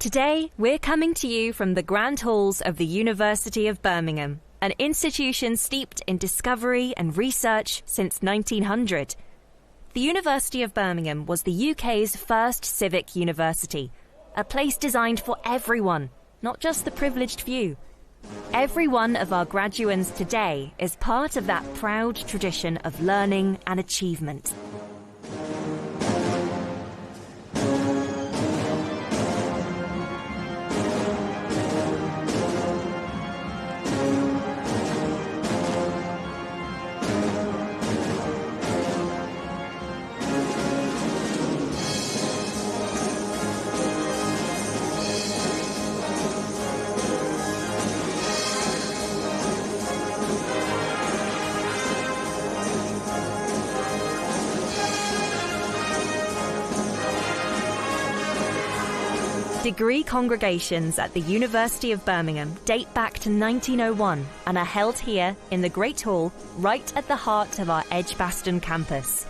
Today, we're coming to you from the grand halls of the University of Birmingham, an institution steeped in discovery and research since 1900. The University of Birmingham was the UK's first civic university, a place designed for everyone, not just the privileged few. Every one of our graduands today is part of that proud tradition of learning and achievement. Degree congregations at the University of Birmingham date back to 1901 and are held here in the Great Hall, right at the heart of our Edgbaston campus.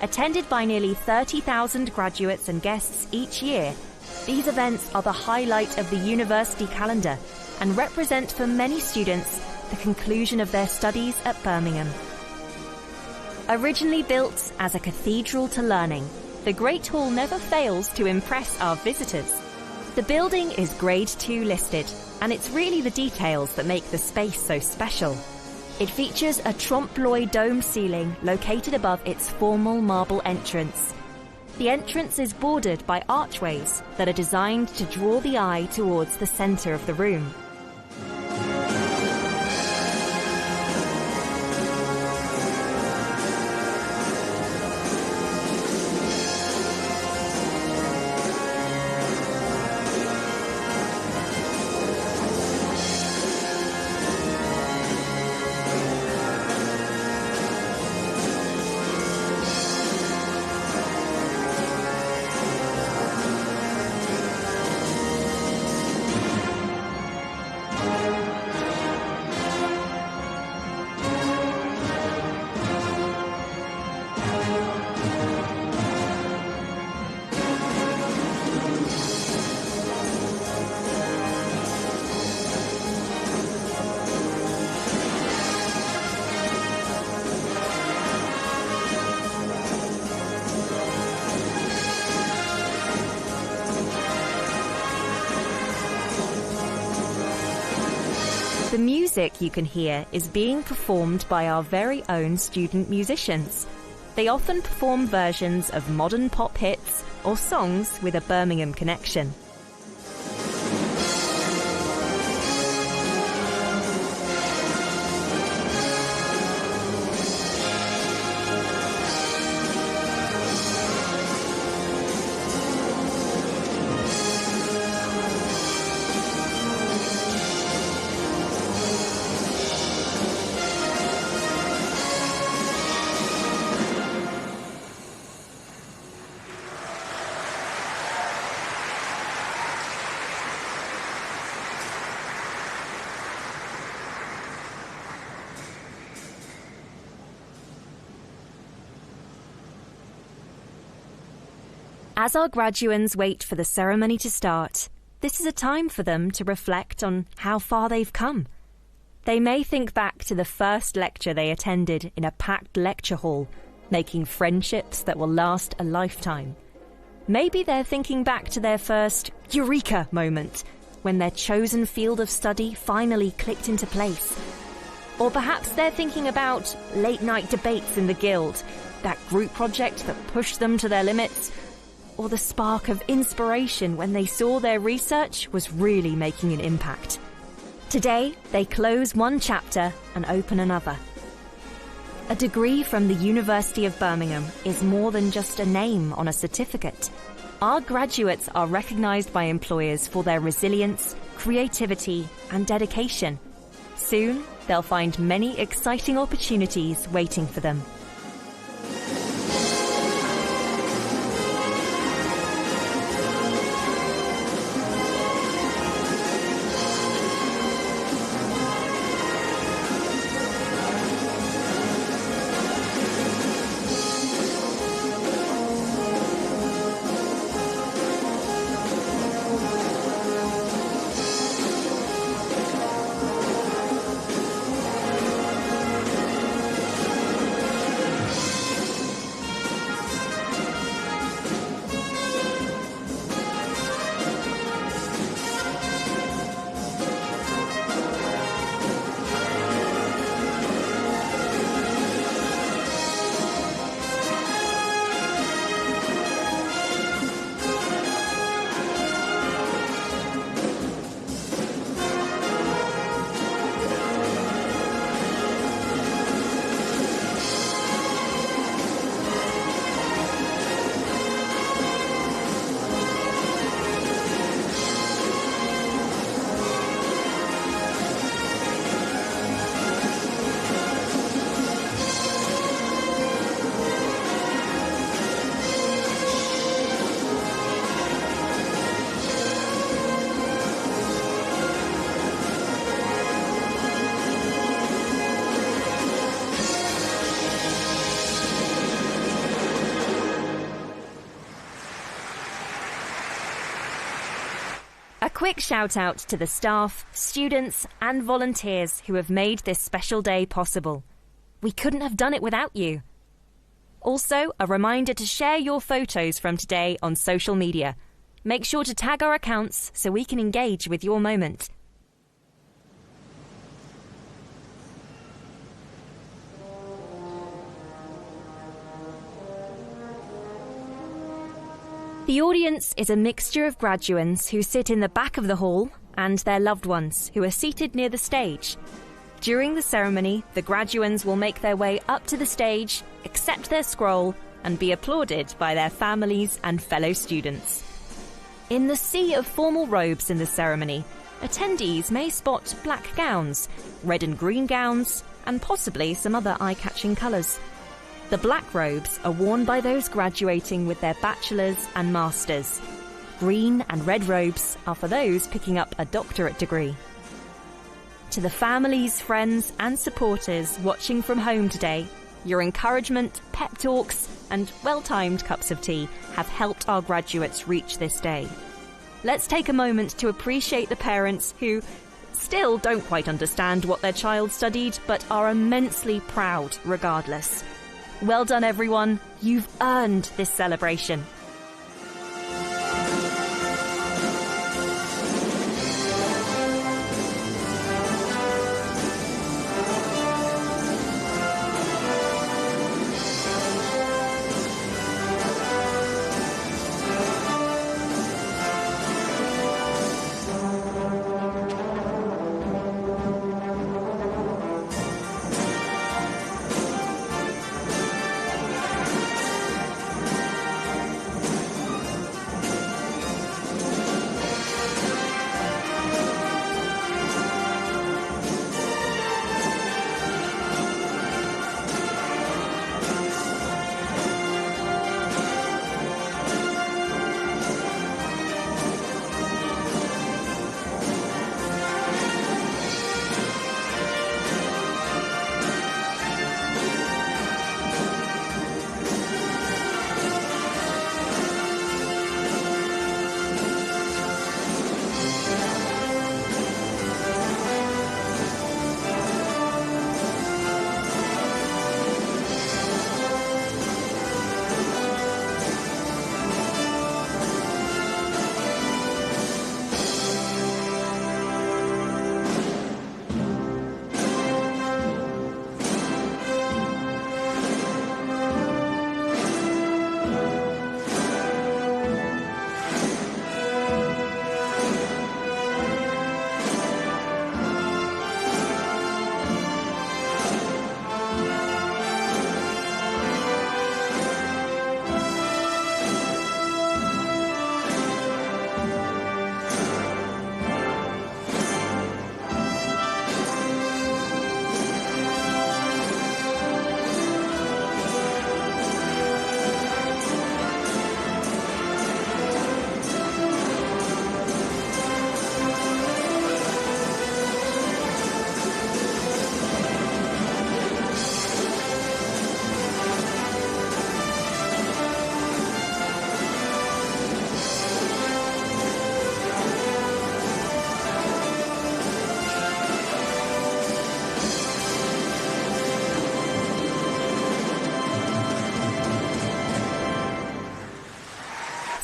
Attended by nearly 30,000 graduates and guests each year, these events are the highlight of the university calendar and represent for many students the conclusion of their studies at Birmingham. Originally built as a cathedral to learning, the Great Hall never fails to impress our visitors. The building is Grade 2 listed, and it's really the details that make the space so special. It features a trompe-l'oeil dome ceiling located above its formal marble entrance. The entrance is bordered by archways that are designed to draw the eye towards the centre of the room. The music you can hear is being performed by our very own student musicians. They often perform versions of modern pop hits or songs with a Birmingham connection. As our graduands wait for the ceremony to start, this is a time for them to reflect on how far they've come. They may think back to the first lecture they attended in a packed lecture hall, making friendships that will last a lifetime. Maybe they're thinking back to their first eureka moment, when their chosen field of study finally clicked into place. Or perhaps they're thinking about late-night debates in the Guild, that group project that pushed them to their limits, or the spark of inspiration when they saw their research was really making an impact. Today, they close one chapter and open another. A degree from the University of Birmingham is more than just a name on a certificate. Our graduates are recognised by employers for their resilience, creativity, and dedication. Soon, they'll find many exciting opportunities waiting for them. quick shout out to the staff, students, and volunteers who have made this special day possible. We couldn't have done it without you. Also, a reminder to share your photos from today on social media. Make sure to tag our accounts so we can engage with your moment. The audience is a mixture of graduands who sit in the back of the hall and their loved ones who are seated near the stage. During the ceremony, the graduands will make their way up to the stage, accept their scroll, and be applauded by their families and fellow students. In the sea of formal robes in the ceremony, attendees may spot black gowns, red and green gowns, and possibly some other eye-catching colours. The black robes are worn by those graduating with their bachelor's and master's. Green and red robes are for those picking up a doctorate degree. To the families, friends and supporters watching from home today, your encouragement, pep talks and well-timed cups of tea have helped our graduates reach this day. Let's take a moment to appreciate the parents who still don't quite understand what their child studied but are immensely proud regardless. Well done, everyone. You've earned this celebration.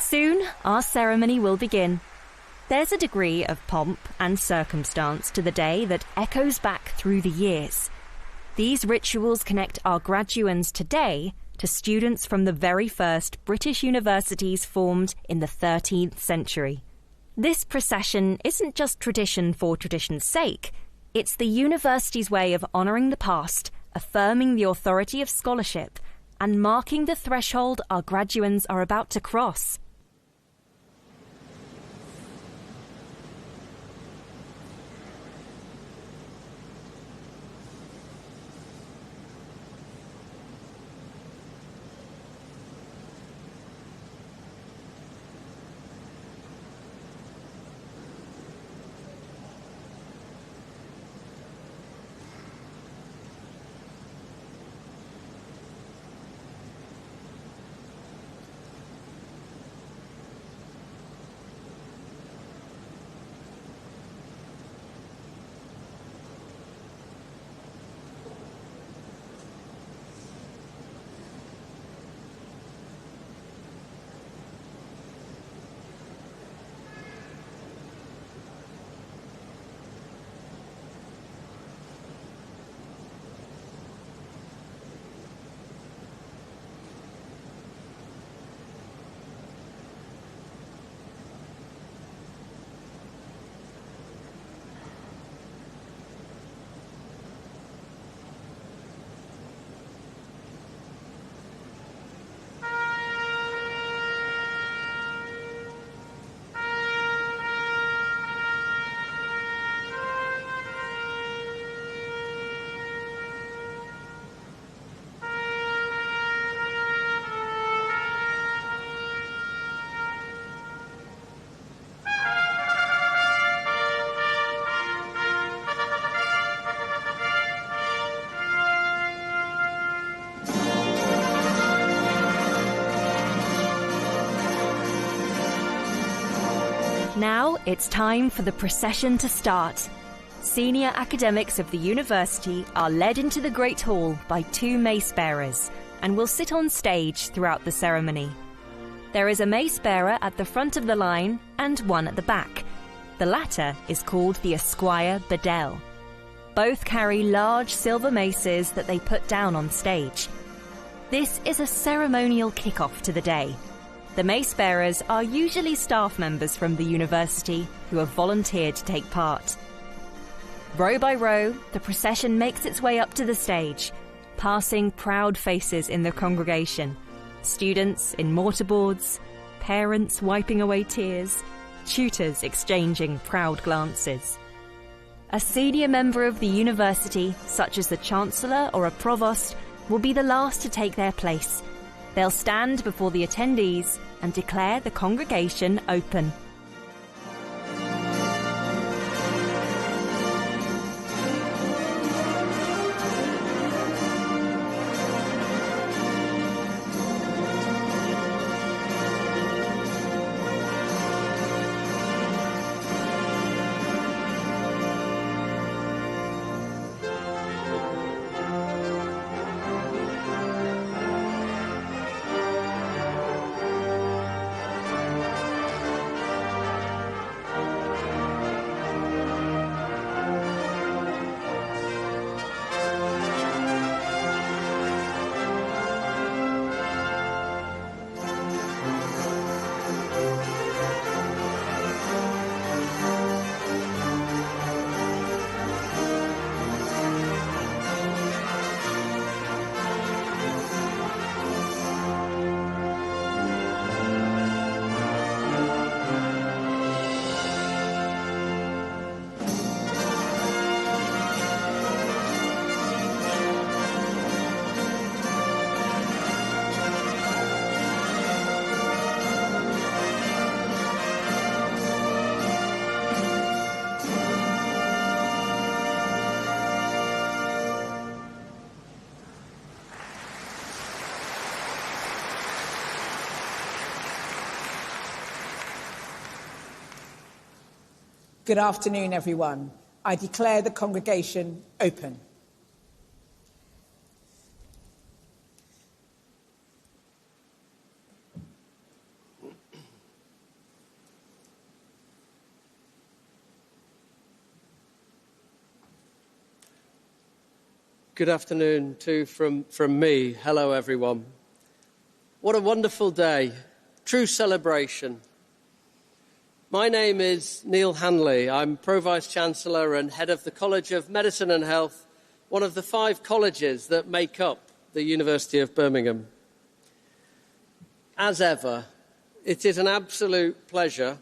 Soon, our ceremony will begin. There's a degree of pomp and circumstance to the day that echoes back through the years. These rituals connect our graduands today to students from the very first British universities formed in the 13th century. This procession isn't just tradition for tradition's sake. It's the university's way of honouring the past, affirming the authority of scholarship, and marking the threshold our graduands are about to cross. Now it's time for the procession to start. Senior academics of the university are led into the Great Hall by 2 mace bearers and will sit on stage throughout the ceremony. There is a mace bearer at the front of the line and one at the back. The latter is called the Esquire Bedell. Both carry large silver maces that they put down on stage. This is a ceremonial kick-off to the day. The mace bearers are usually staff members from the university who have volunteered to take part. Row by row, the procession makes its way up to the stage, passing proud faces in the congregation. Students in mortarboards, parents wiping away tears, tutors exchanging proud glances. A senior member of the university, such as the Chancellor or a Provost, will be the last to take their place. They'll stand before the attendees and declare the congregation open. Good afternoon, everyone. I declare the congregation open. Good afternoon too from me. Hello, everyone. What a wonderful day. True celebration. My name is Neil Hanley. I'm Pro-Vice-Chancellor and Head of the College of Medicine and Health, one of the 5 colleges that make up the University of Birmingham. As ever, it is an absolute pleasure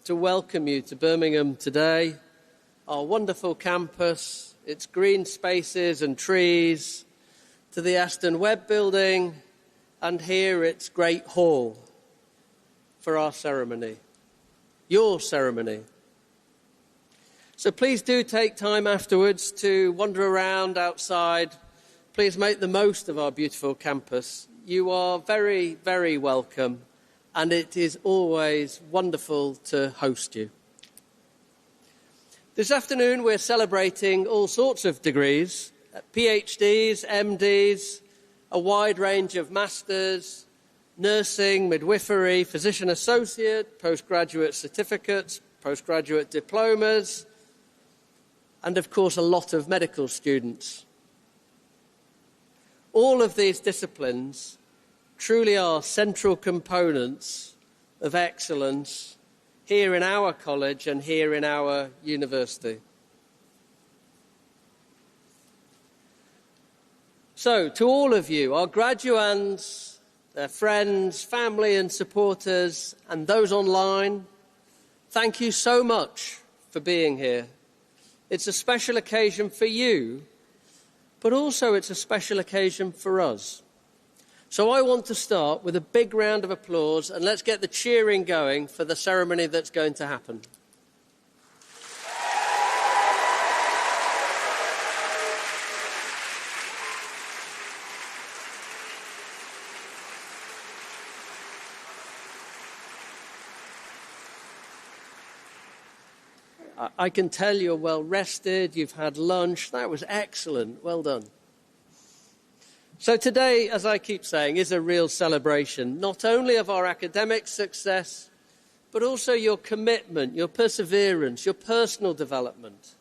to welcome you to Birmingham today, our wonderful campus, its green spaces and trees, to the Aston Webb building, and here its Great Hall for our ceremony. Your ceremony. So please do take time afterwards to wander around outside. Please make the most of our beautiful campus. You are very, very welcome, and it is always wonderful to host you. This afternoon we're celebrating all sorts of degrees, PhDs, MDs, a wide range of masters, nursing, midwifery, physician associate, postgraduate certificates, postgraduate diplomas, and of course a lot of medical students. All of these disciplines truly are central components of excellence here in our college and here in our university. So, to all of you, our graduands, their friends, family and supporters, and those online, thank you so much for being here. It's a special occasion for you, but also it's a special occasion for us. So I want to start with a big round of applause, and let's get the cheering going for the ceremony that's going to happen. I can tell you're well rested, you've had lunch. That was excellent. Well done. So today, as I keep saying, is a real celebration, not only of our academic success, but also your commitment, your perseverance, your personal development,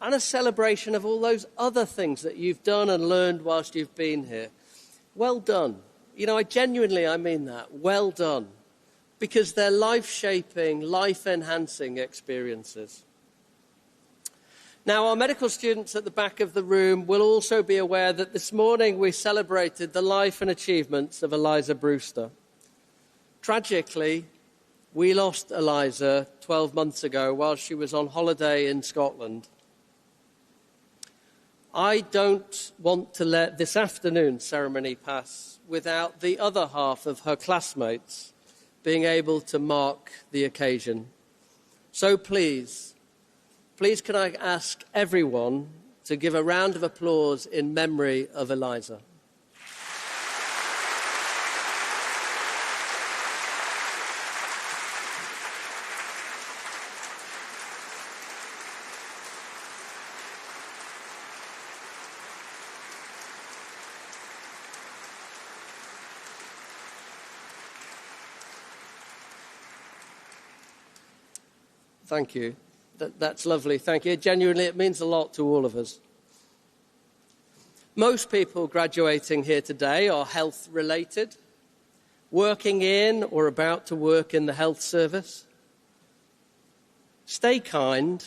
and a celebration of all those other things that you've done and learned whilst you've been here. Well done. You know, I mean that. Well done. Because they're life-shaping, life-enhancing experiences. Now, our medical students at the back of the room will also be aware that this morning we celebrated the life and achievements of Eliza Brewster. Tragically, we lost Eliza 12 months ago while she was on holiday in Scotland. I don't want to let this afternoon's ceremony pass without the other half of her classmates being able to mark the occasion. So please can I ask everyone to give a round of applause in memory of Eliza. Thank you. That's lovely. Thank you. Genuinely, it means a lot to all of us. Most people graduating here today are health-related, working in or about to work in the health service. Stay kind,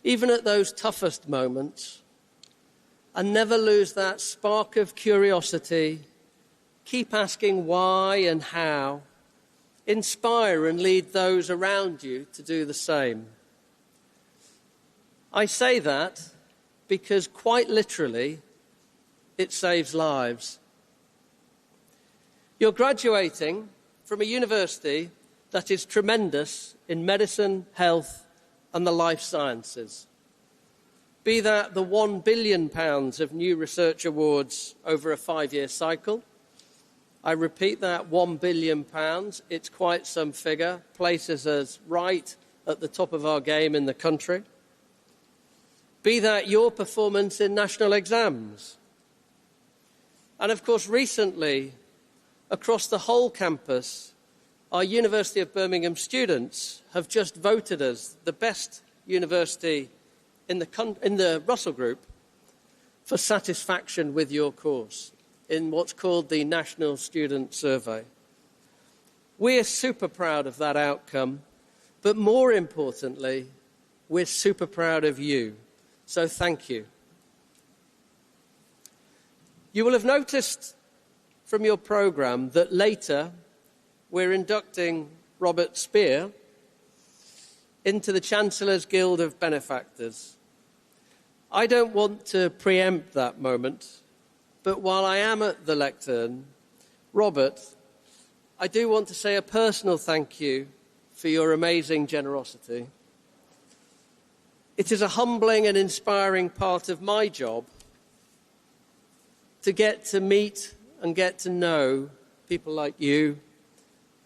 even at those toughest moments, and never lose that spark of curiosity. Keep asking why and how. Inspire and lead those around you to do the same. I say that because quite literally, it saves lives. You're graduating from a university that is tremendous in medicine, health, and the life sciences. Be that the £1 billion of new research awards over a 5-year cycle. I repeat that, £1 billion. It's quite some figure, places us right at the top of our game in the country. Be that your performance in national exams. And of course, recently, across the whole campus, our University of Birmingham students have just voted us the best university in the Russell Group for satisfaction with your course in what's called the National Student Survey. We're super proud of that outcome, but more importantly, we're super proud of you. So thank you. You will have noticed from your programme that later we're inducting Robert Spear into the Chancellor's Guild of Benefactors. I don't want to preempt that moment, but while I am at the lectern, Robert, I do want to say a personal thank you for your amazing generosity. It is a humbling and inspiring part of my job to get to meet and get to know people like you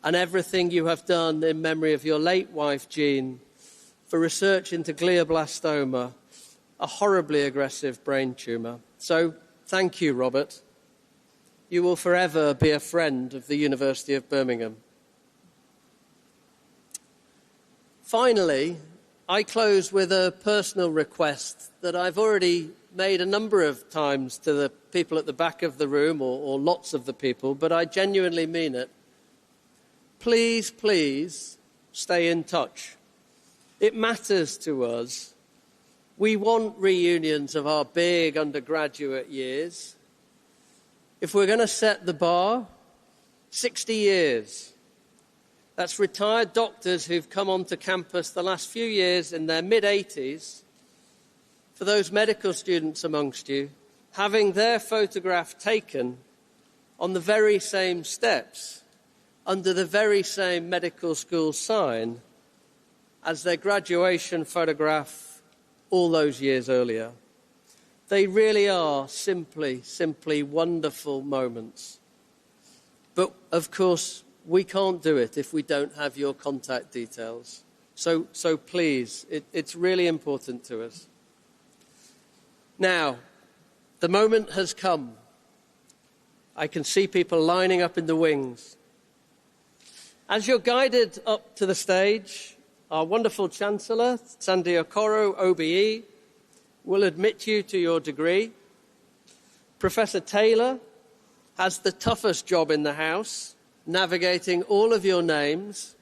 and everything you have done in memory of your late wife, Jean, for research into glioblastoma, a horribly aggressive brain tumour. So, thank you, Robert. You will forever be a friend of the University of Birmingham. Finally, I close with a personal request that I've already made a number of times to the people at the back of the room, or lots of the people, but I genuinely mean it. Please, please stay in touch. It matters to us. We want reunions of our big undergraduate years. If we're going to set the bar, 60 years. That's retired doctors who've come onto campus the last few years in their mid-80s. For those medical students amongst you, having their photograph taken on the very same steps, under the very same medical school sign as their graduation photograph all those years earlier. They really are simply wonderful moments. But, of course, we can't do it if we don't have your contact details. So please, it's really important to us. Now, the moment has come. I can see people lining up in the wings. As you're guided up to the stage, our wonderful Chancellor, Sandy Okoro, OBE, will admit you to your degree. Professor Taylor has the toughest job in the House, navigating all of your names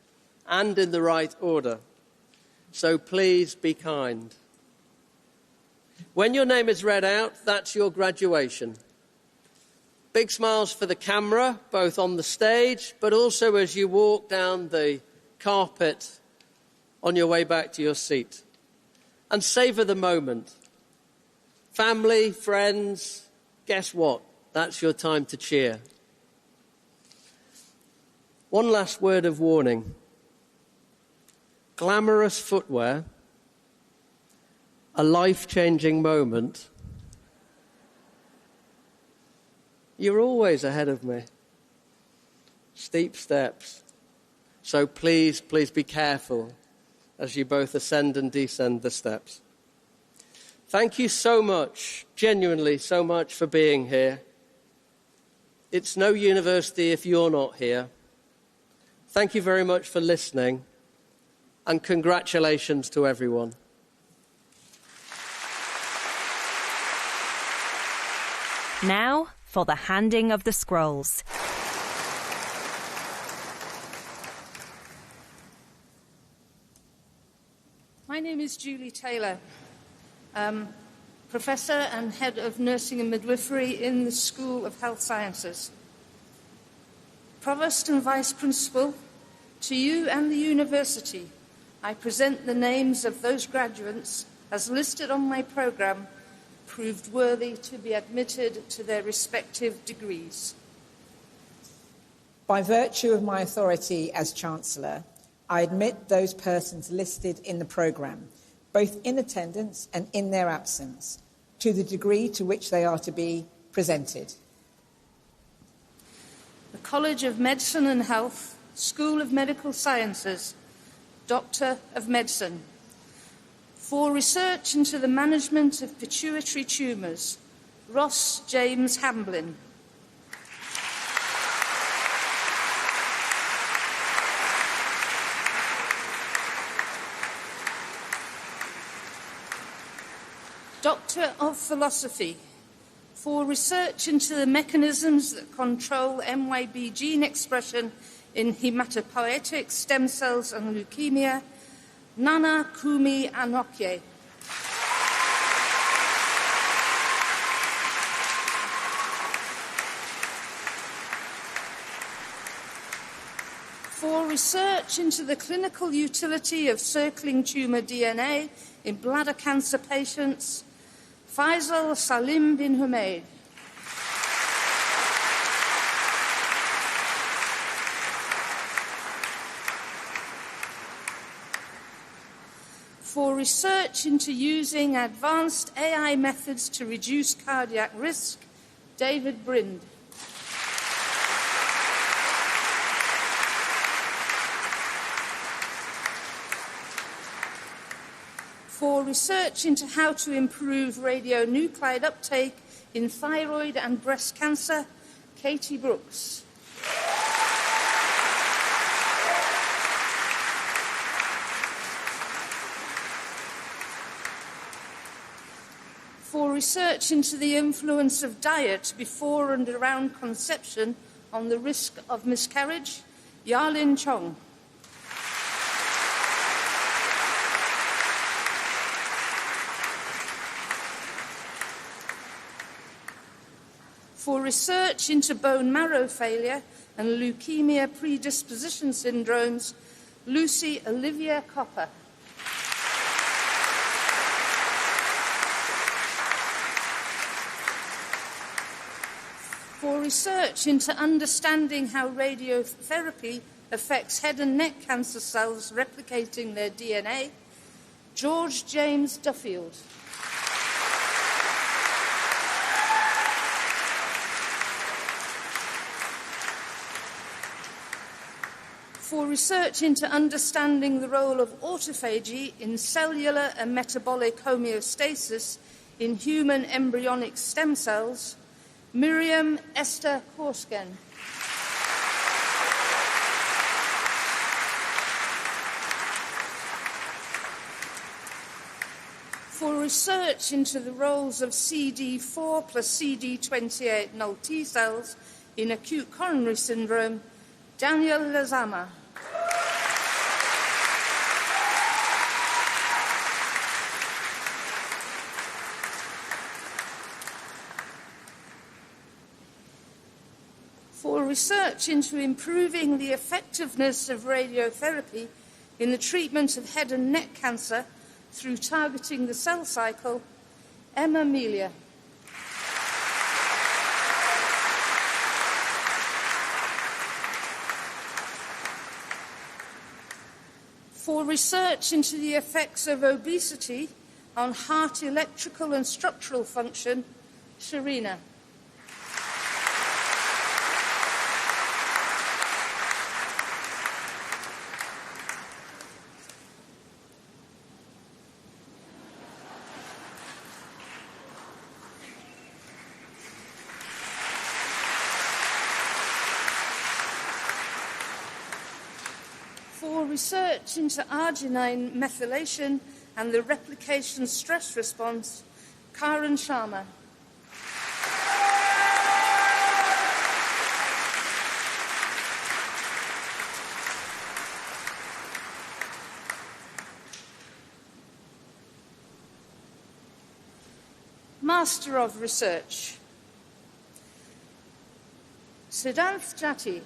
and in the right order. So please be kind. When your name is read out, that's your graduation. Big smiles for the camera, both on the stage, but also as you walk down the carpet on your way back to your seat. And savour the moment. Family, friends, guess what? That's your time to cheer. One last word of warning. Glamorous footwear, a life-changing moment. You're always ahead of me. Steep steps. So please be careful as you both ascend and descend the steps. Thank you so much, genuinely so much, for being here. It's no university if you're not here. Thank you very much for listening, and congratulations to everyone. Now for the handing of the scrolls. My name is Julie Taylor, Professor and Head of Nursing and Midwifery in the School of Health Sciences. Provost and Vice Principal, to you and the University, I present the names of those graduates, as listed on my programme, proved worthy to be admitted to their respective degrees. By virtue of my authority as Chancellor, I admit those persons listed in the programme, both in attendance and in their absence, to the degree to which they are to be presented. The College of Medicine and Health, School of Medical Sciences, Doctor of Medicine. For research into the management of pituitary tumours, Ross James Hamblin. Doctor of Philosophy, for research into the mechanisms that control MYB gene expression in hematopoietic stem cells and leukemia, Nana Kumi Anokye. For research into the clinical utility of circling tumour DNA in bladder cancer patients, Faisal Salim bin Humaid. For research into using advanced AI methods to reduce cardiac risk, David Brind. For research into how to improve radionuclide uptake in thyroid and breast cancer, Katie Brooks. For research into the influence of diet before and around conception on the risk of miscarriage, Yarlin Chong. For research into bone marrow failure and leukemia predisposition syndromes, Lucy Olivia Copper. For research into understanding how radiotherapy affects head and neck cancer cells replicating their DNA, George James Duffield. for research into understanding the role of autophagy in cellular and metabolic homeostasis in human embryonic stem cells, Miriam Esther Korsken. For research into the roles of CD4 plus CD28 null T cells in acute coronary syndrome, Daniel Lazama. For research into improving the effectiveness of radiotherapy in the treatment of head and neck cancer through targeting the cell cycle, Emma Melia. For research into the effects of obesity on heart electrical and structural function, Sharina. For research into arginine methylation and the replication stress response, Karan Sharma. Master of Research, Siddharth Jati.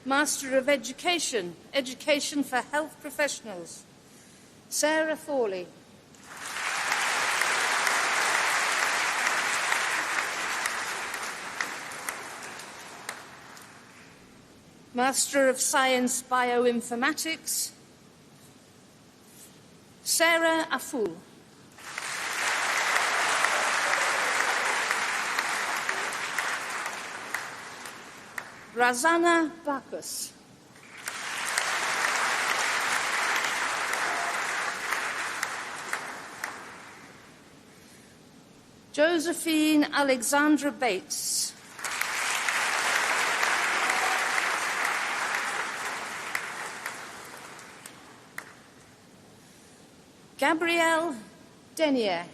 Master of Education, Education for Health Professionals, Sarah Thorley. Master of Science Bioinformatics, Sarah Aful. Razana Bacchus. Josephine Alexandra Bates. Gabrielle Denier.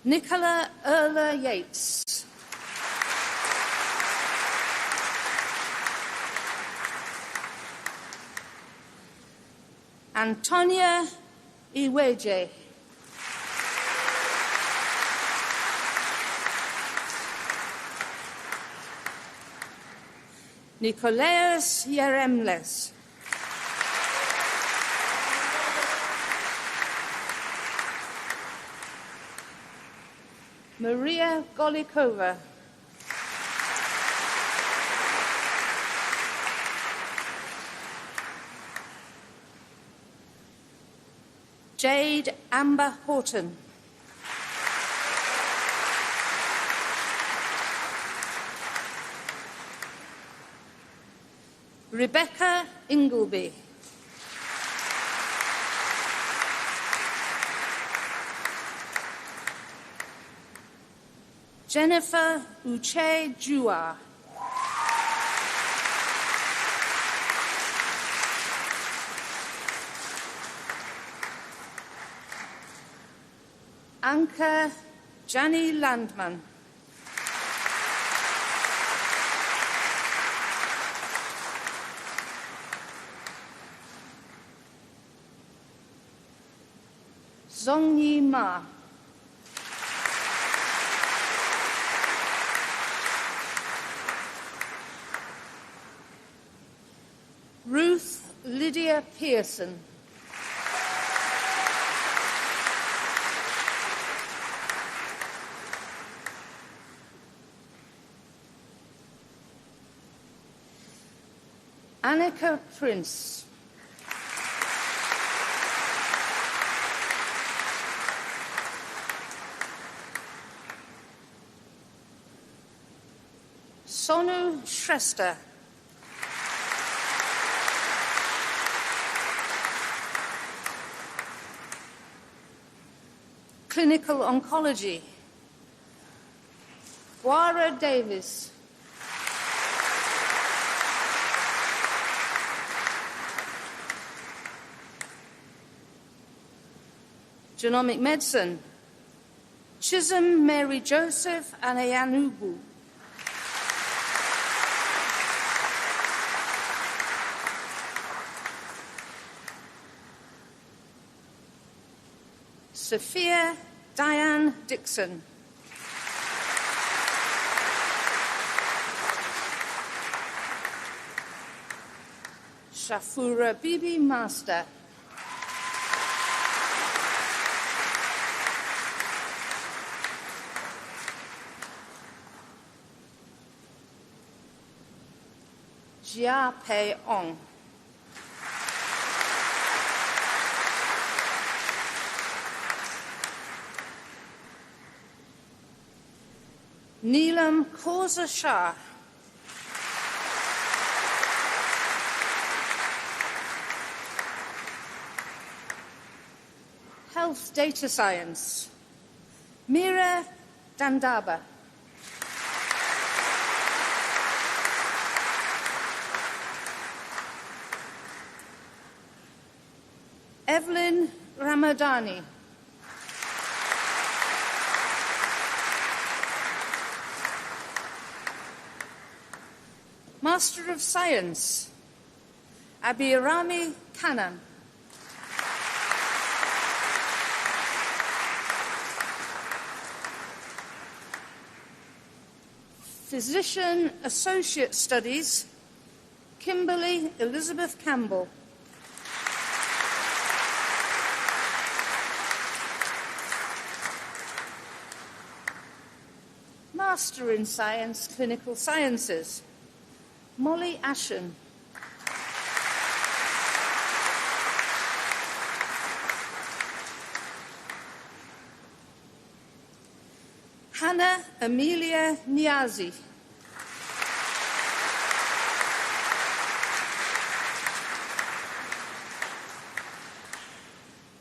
Nicola Erla Yates. Antonia Iweje. Nicolaus Yeremles. Maria Golikova. Jade Amber Horton. Rebecca Ingleby. Jennifer Uche Jua. Anka Jani Landman. Zongyi Ma. Ruth Lydia Pearson. Annika Prince. Sonu Shrestha. Clinical Oncology. Guara Davis. Genomic Medicine. Chisholm Mary Joseph Anayanubu. Sophia Diane Dixon. Shafura Bibi Master. Jia Pei Ong. Neelam Kausa Shah. Health Data Science. Meera Dandaba. Evelyn Ramadani. Master of Science, Abhirami Kannan. Physician Associate Studies, Kimberly Elizabeth Campbell. Master in Science, Clinical Sciences, Molly Ashen. Hannah Amelia Niazi.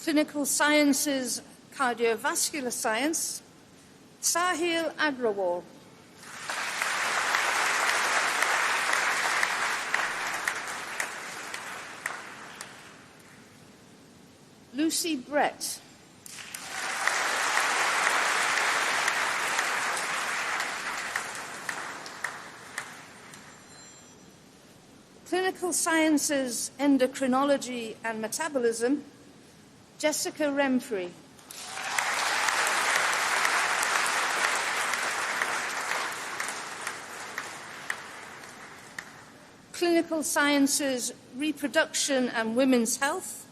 Clinical Sciences, Cardiovascular Science, Sahil Agrawal. Lucy Brett. Clinical Sciences, Endocrinology and Metabolism, Jessica Remfrey. Clinical Sciences, Reproduction and Women's Health,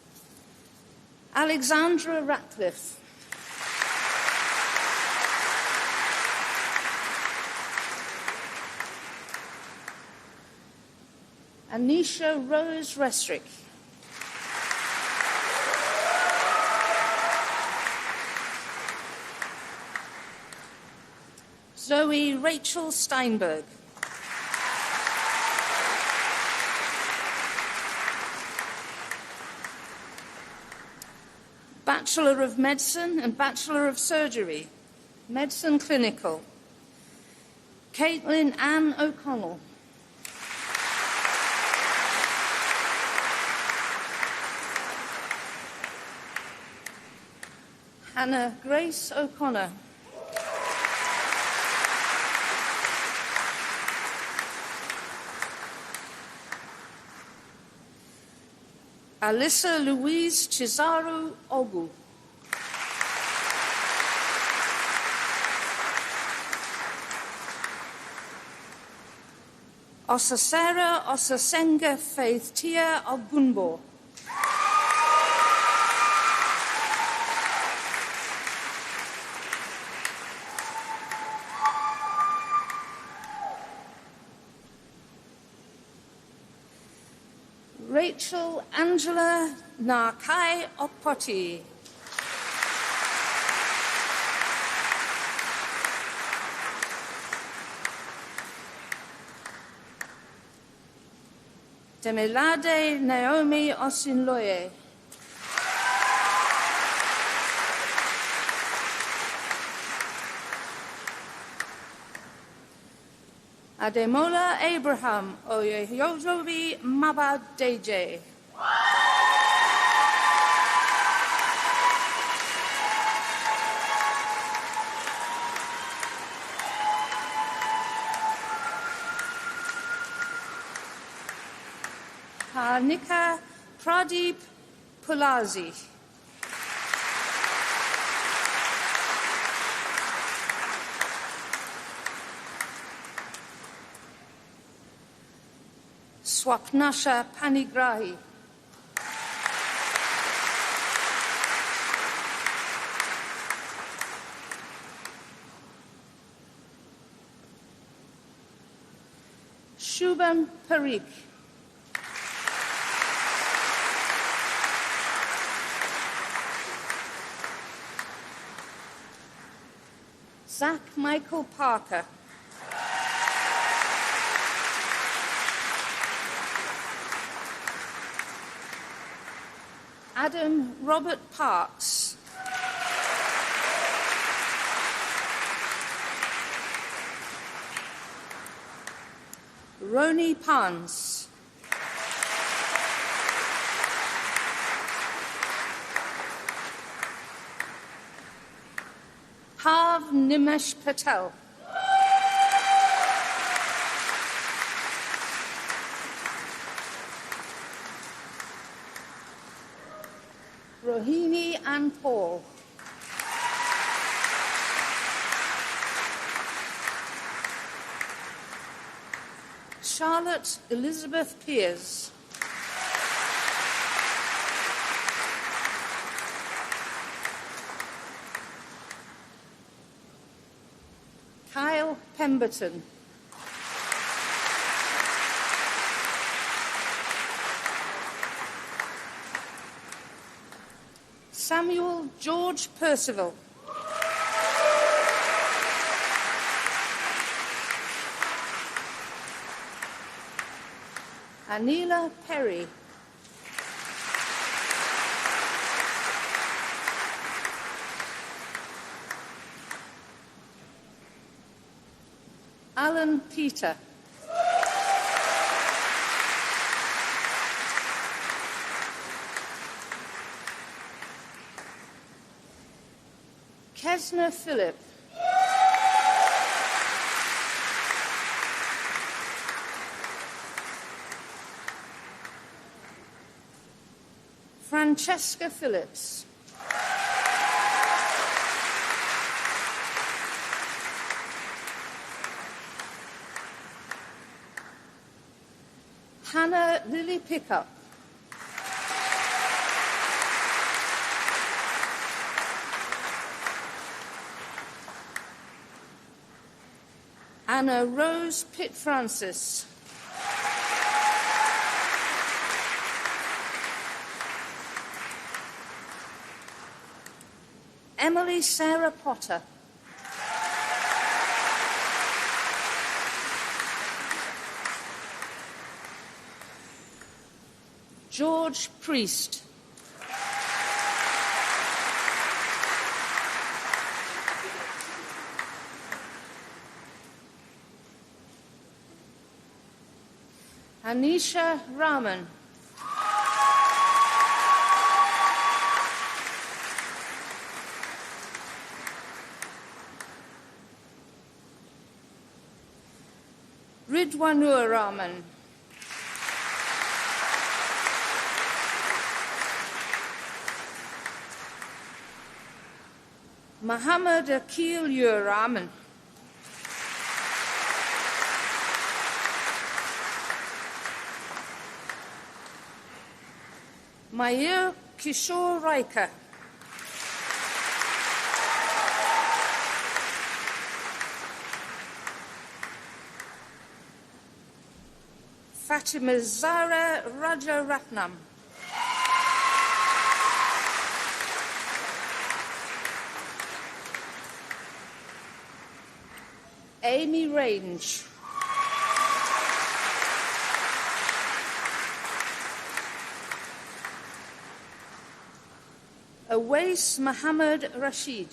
Alexandra Ratcliffe. Anisha Rose Restrick. Zoe Rachel Steinberg. Bachelor of Medicine and Bachelor of Surgery, Medicine Clinical, Caitlin Ann O'Connell. Hannah Grace O'Connor. Alyssa Louise Chizaru Ogu. Osasera Osasenga Faith Tia Ogunbo. Rachel Angela Narkai Okpoti. Temilade Naomi Osinloye. Ademola Abraham Oyeyojobi Mabadeje. Parnika Pradeep Pulazi. Swapnasha Panigrahi. Shubham Parikh. Zach Michael Parker. Adam Robert Parks. Roni Pans. Harv Nimesh Patel. Rohini Ann Paul. Charlotte Elizabeth Piers. Kyle Pemberton. Samuel George Percival. Anila Perry. Alan Peter. Kesna Philip. Francesca Phillips. Hannah Lily Pickup. Anna Rose Pitt Francis. Emily Sarah Potter. George Priest. Anisha Raman. Ridwanur Rahman. Muhammad Akil Ur Rahman. Mayur Kishore Raika. Fatima Zara Rajaratnam. Amy Range. Awais Mohammed Rashid.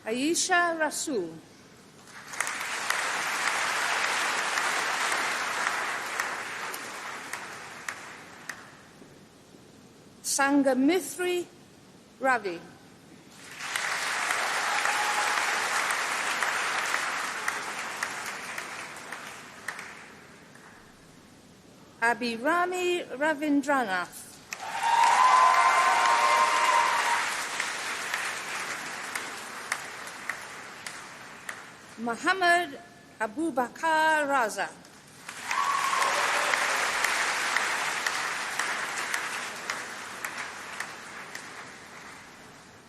Aisha Rasul. Sangamithri Ravi. Abhirami Ravindranath. Muhammad Abubakar Raza.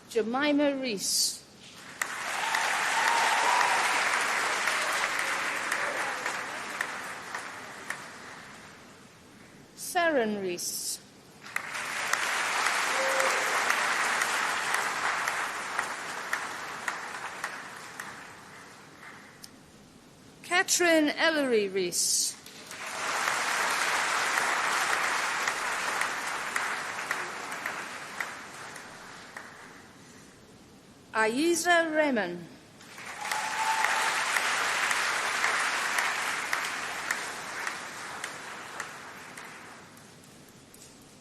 Jemima Rees. Seren Rees. Catherine Ellery Rees. Aiza Raymond.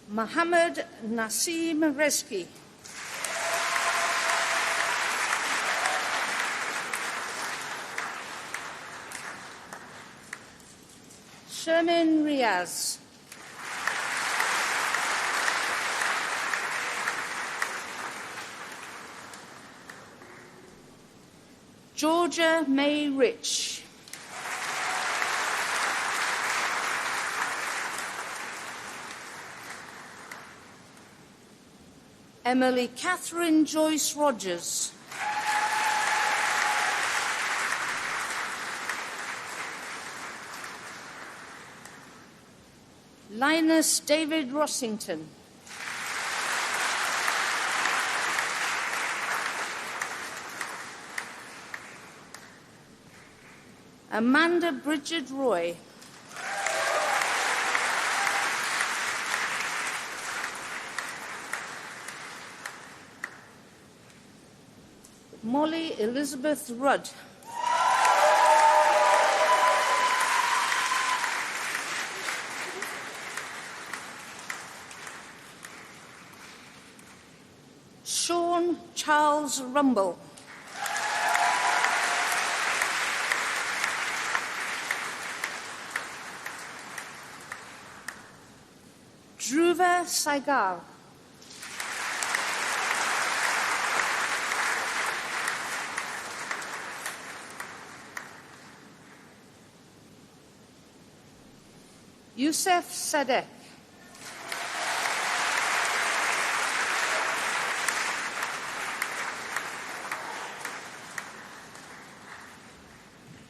Mohammed Nasim Reski. Sherman Riaz. Georgia May Rich. Emily Catherine Joyce Rogers. Linus David Rossington. Amanda Bridget Roy. Molly Elizabeth Rudd. Sean Charles Rumble. Dhruva Saigal. Youssef Sadek.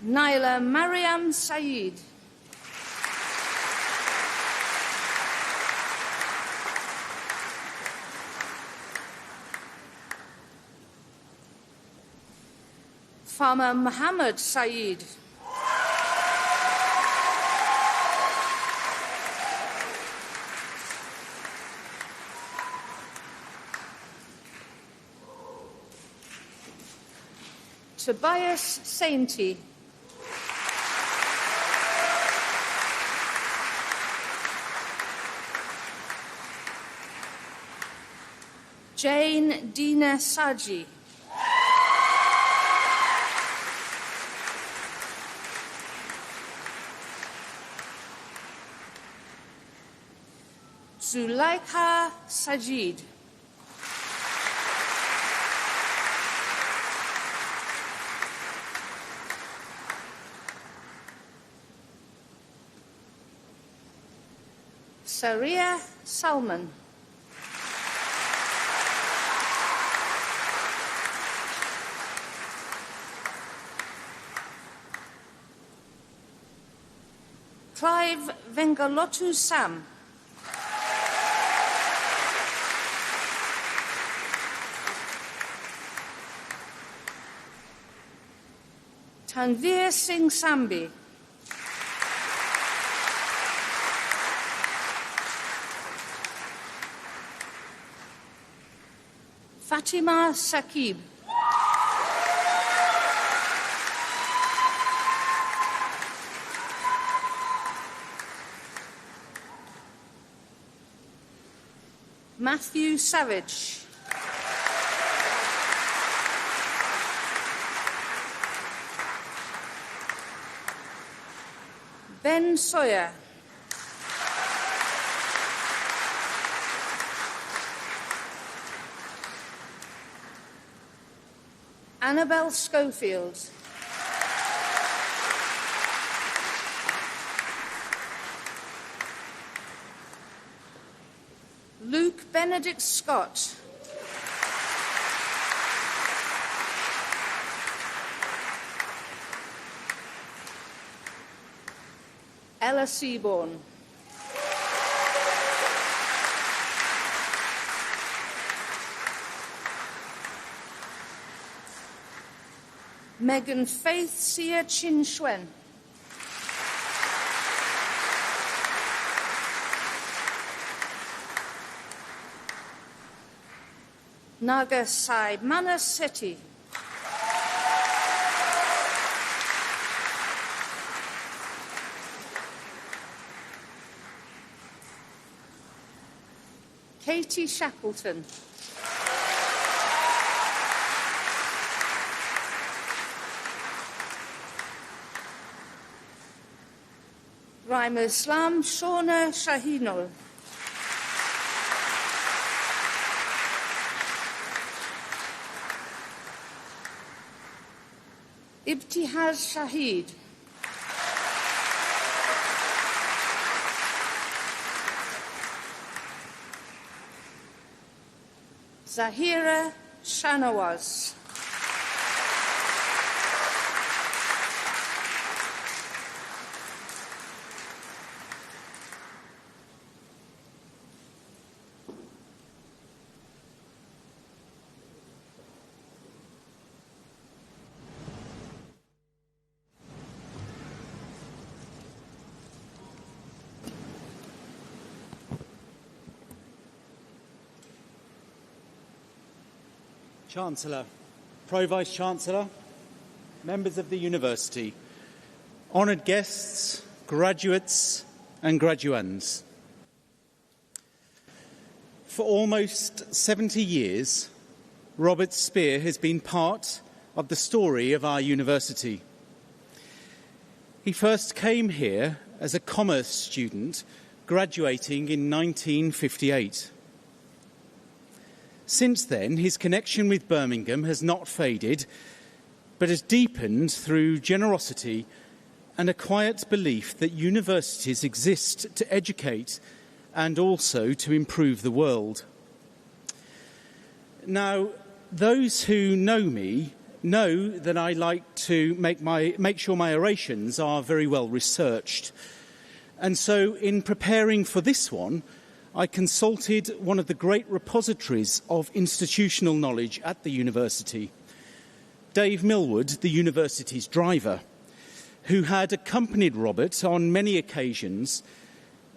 Naila Mariam Saeed. Farmer Muhammad Saeed. Tobias Sainty. Jane Dina Saji. Zulaikha Sajid. Saria Salman. Clive Vengalotu Sam. Tanveer Singh Sambi. Fatima Saqib. Matthew Savage. Ben Sawyer. Annabelle Schofield. Luke Benedict Scott. Ella Seaborn. Megan Faith Sia Chin Shuen. Naga Sai Manas Sethi. Katie Shackleton. Raima Islam Shona Shahinul. Ibtihaz Shahid. Zahira Shanawaz. Chancellor, Pro-Vice-Chancellor, members of the University, honoured guests, graduates and graduands. For almost 70 years, Robert Spear has been part of the story of our university. He first came here as a commerce student, graduating in 1958. Since then, his connection with Birmingham has not faded, but has deepened through generosity and a quiet belief that universities exist to educate and also to improve the world. Now, those who know me know that I like to make sure my orations are very well researched. And so, in preparing for this one, I consulted one of the great repositories of institutional knowledge at the university, Dave Millwood, the university's driver, who had accompanied Robert on many occasions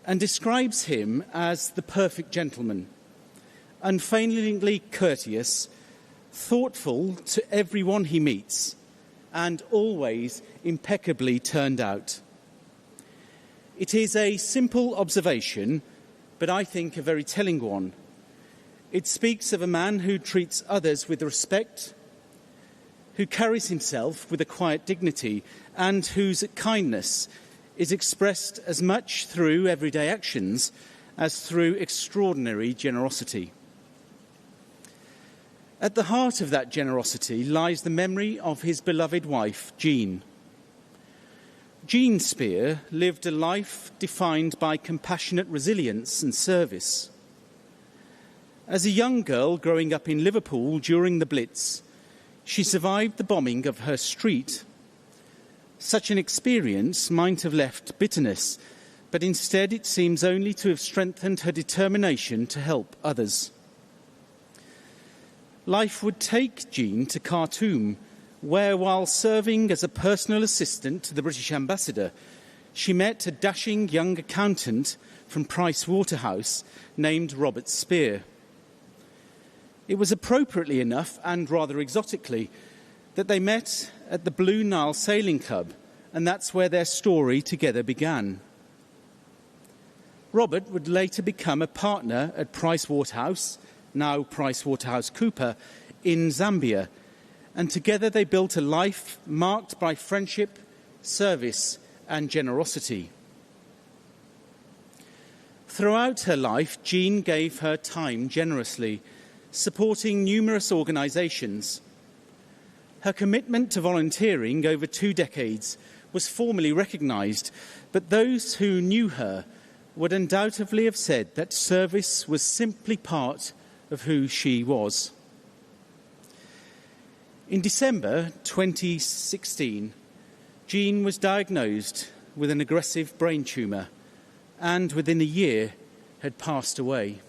and describes him as the perfect gentleman, unfailingly courteous, thoughtful to everyone he meets, and always impeccably turned out. It is a simple observation, but I think a very telling one. It speaks of a man who treats others with respect, who carries himself with a quiet dignity, and whose kindness is expressed as much through everyday actions as through extraordinary generosity. At the heart of that generosity lies the memory of his beloved wife, Jean. Jean Spear lived a life defined by compassionate resilience and service. As a young girl growing up in Liverpool during the Blitz, she survived the bombing of her street. Such an experience might have left bitterness, but instead it seems only to have strengthened her determination to help others. Life would take Jean to Khartoum, where, while serving as a personal assistant to the British ambassador, she met a dashing young accountant from Price Waterhouse named Robert Spear. It was appropriately enough, and rather exotically, that they met at the Blue Nile Sailing Club, and that's where their story together began. Robert would later become a partner at Price Waterhouse, now Price Waterhouse Cooper, in Zambia, and together they built a life marked by friendship, service, and generosity. Throughout her life, Jean gave her time generously, supporting numerous organisations. Her commitment to volunteering over 2 decades was formally recognised, but those who knew her would undoubtedly have said that service was simply part of who she was. In December 2016, Jean was diagnosed with an aggressive brain tumour and within a year had passed away.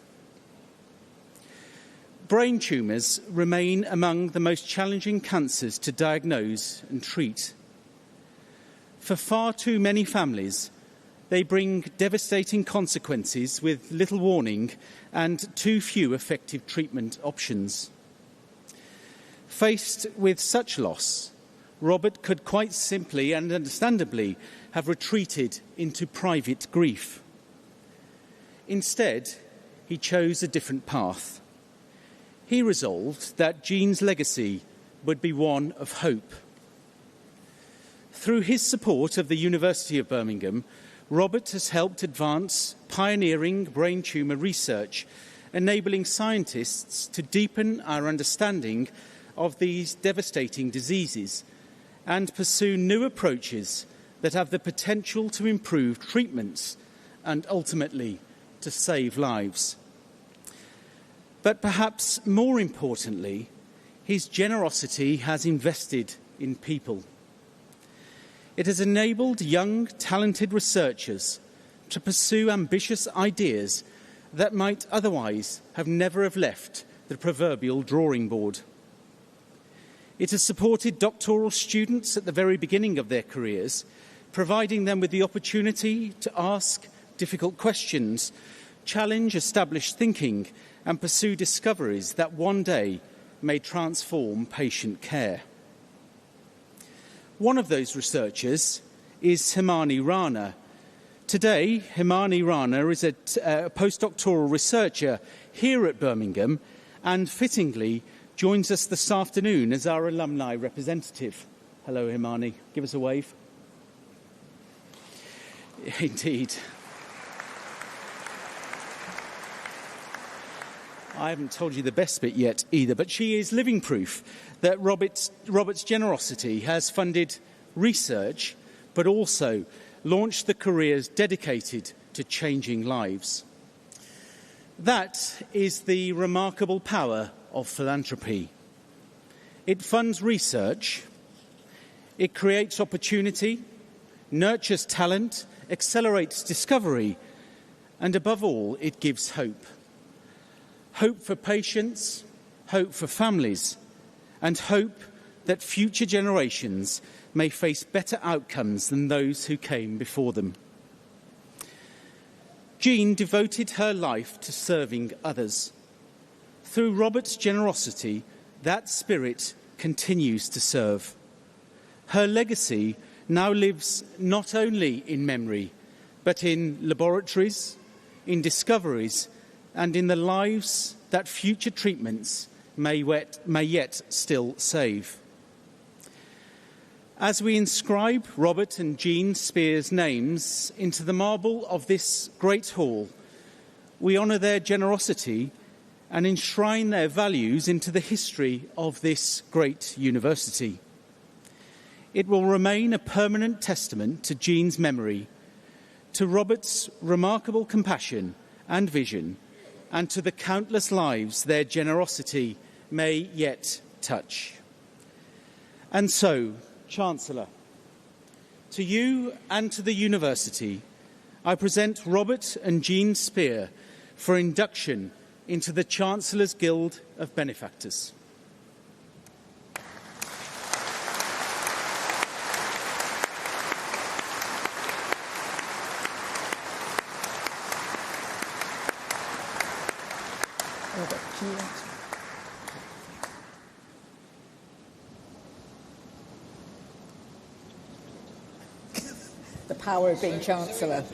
Brain tumours remain among the most challenging cancers to diagnose and treat. For far too many families, they bring devastating consequences with little warning and too few effective treatment options. Faced with such loss, Robert could quite simply and understandably have retreated into private grief. Instead, he chose a different path. He resolved that Jean's legacy would be one of hope. Through his support of the University of Birmingham, Robert has helped advance pioneering brain tumour research, enabling scientists to deepen our understanding of these devastating diseases and pursue new approaches that have the potential to improve treatments and ultimately to save lives. But perhaps more importantly, his generosity has invested in people. It has enabled young, talented researchers to pursue ambitious ideas that might otherwise have never have left the proverbial drawing board. It has supported doctoral students at the very beginning of their careers, providing them with the opportunity to ask difficult questions, challenge established thinking, and pursue discoveries that one day may transform patient care. One of those researchers is Himani Rana. Today, Himani Rana is a postdoctoral researcher here at Birmingham and, fittingly, joins us this afternoon as our alumni representative. Hello, Himani. Give us a wave. Indeed. I haven't told you the best bit yet either, but she is living proof that Robert's generosity has funded research, but also launched the careers dedicated to changing lives. That is the remarkable power of philanthropy. It funds research, it creates opportunity, nurtures talent, accelerates discovery, and above all, it gives hope. Hope for patients, hope for families, and hope that future generations may face better outcomes than those who came before them. Jean devoted her life to serving others. Through Robert's generosity, that spirit continues to serve. Her legacy now lives not only in memory, but in laboratories, in discoveries, and in the lives that future treatments may yet still save. As we inscribe Robert and Jean Spear's names into the marble of this great hall, we honour their generosity and enshrine their values into the history of this great university. It will remain a permanent testament to Jean's memory, to Robert's remarkable compassion and vision, and to the countless lives their generosity may yet touch. And so, Chancellor, To you and to the university, I present Robert and Jean Spear for induction into the Chancellor's Guild of Benefactors. Robert, do you want to? The power of being Chancellor.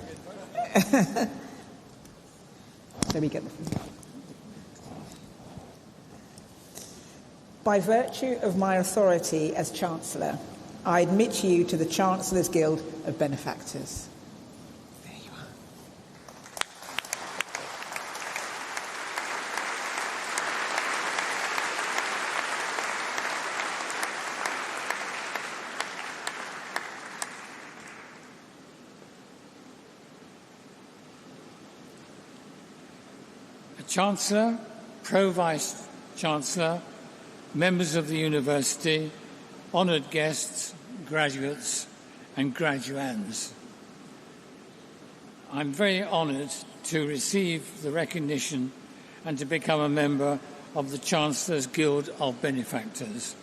Let me get the. By virtue of my authority as Chancellor, I admit you to the Chancellor's Guild of Benefactors. There you are. Chancellor, Pro-Vice Chancellor, members of the University, honoured guests, graduates and graduands. I'm very honoured to receive the recognition and to become a member of the Chancellor's Guild of Benefactors.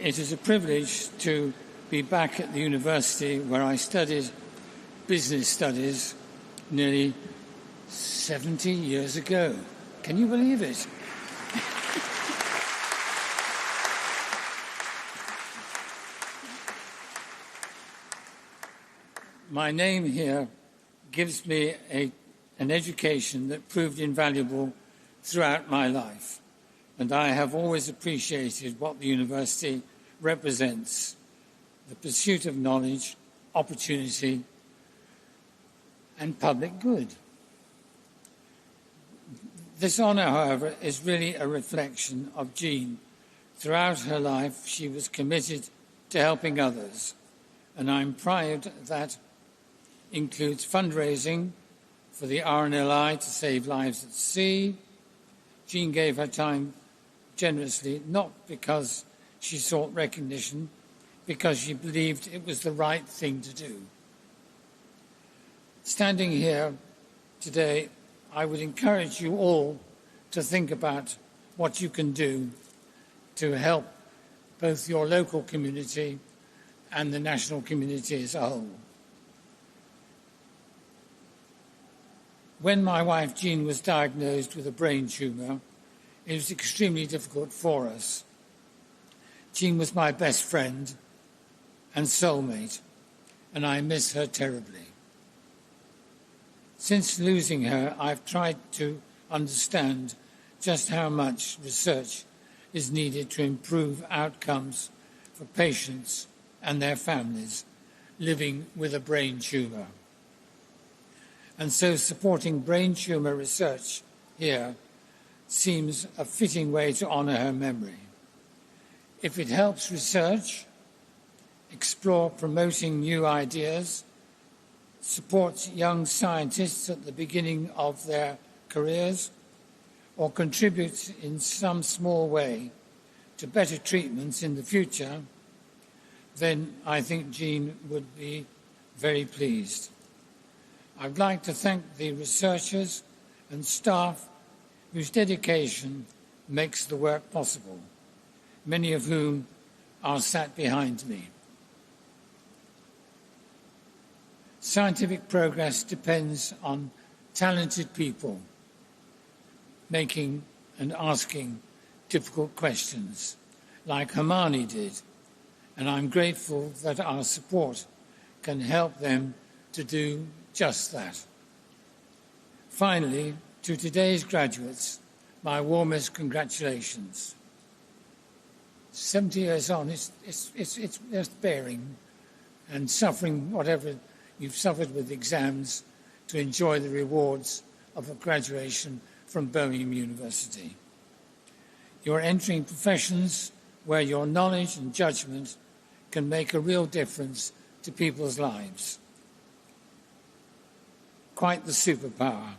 It is a privilege to be back at the university where I studied business studies nearly 70 years ago. Can you believe it? My name here gives me an education that proved invaluable throughout my life, and I have always appreciated what the university represents: the pursuit of knowledge, opportunity, and public good. This honour, however, is really a reflection of Jean. Throughout her life, she was committed to helping others, and I'm proud that includes fundraising for the RNLI to save lives at sea. Jean gave her time generously, not because she sought recognition, because she believed it was the right thing to do. Standing here today, I would encourage you all to think about what you can do to help both your local community and the national community as a whole. When my wife Jean was diagnosed with a brain tumour, it was extremely difficult for us. Jean was my best friend and soulmate, and I miss her terribly. Since losing her, I've tried to understand just how much research is needed to improve outcomes for patients and their families living with a brain tumour. And so supporting brain tumour research here seems a fitting way to honour her memory. If it helps research, explore promoting new ideas, supports young scientists at the beginning of their careers, or contributes in some small way to better treatments in the future, then I think Jean would be very pleased. I'd like to thank the researchers and staff whose dedication makes the work possible, many of whom are sat behind me. Scientific progress depends on talented people making and asking difficult questions, like Hermione did, and I'm grateful that our support can help them to do just that. Finally, to today's graduates, my warmest congratulations. 70 years on, it's just bearing and suffering whatever you've suffered with exams to enjoy the rewards of a graduation from Birmingham University. You're entering professions where your knowledge and judgment can make a real difference to people's lives. Quite the superpower.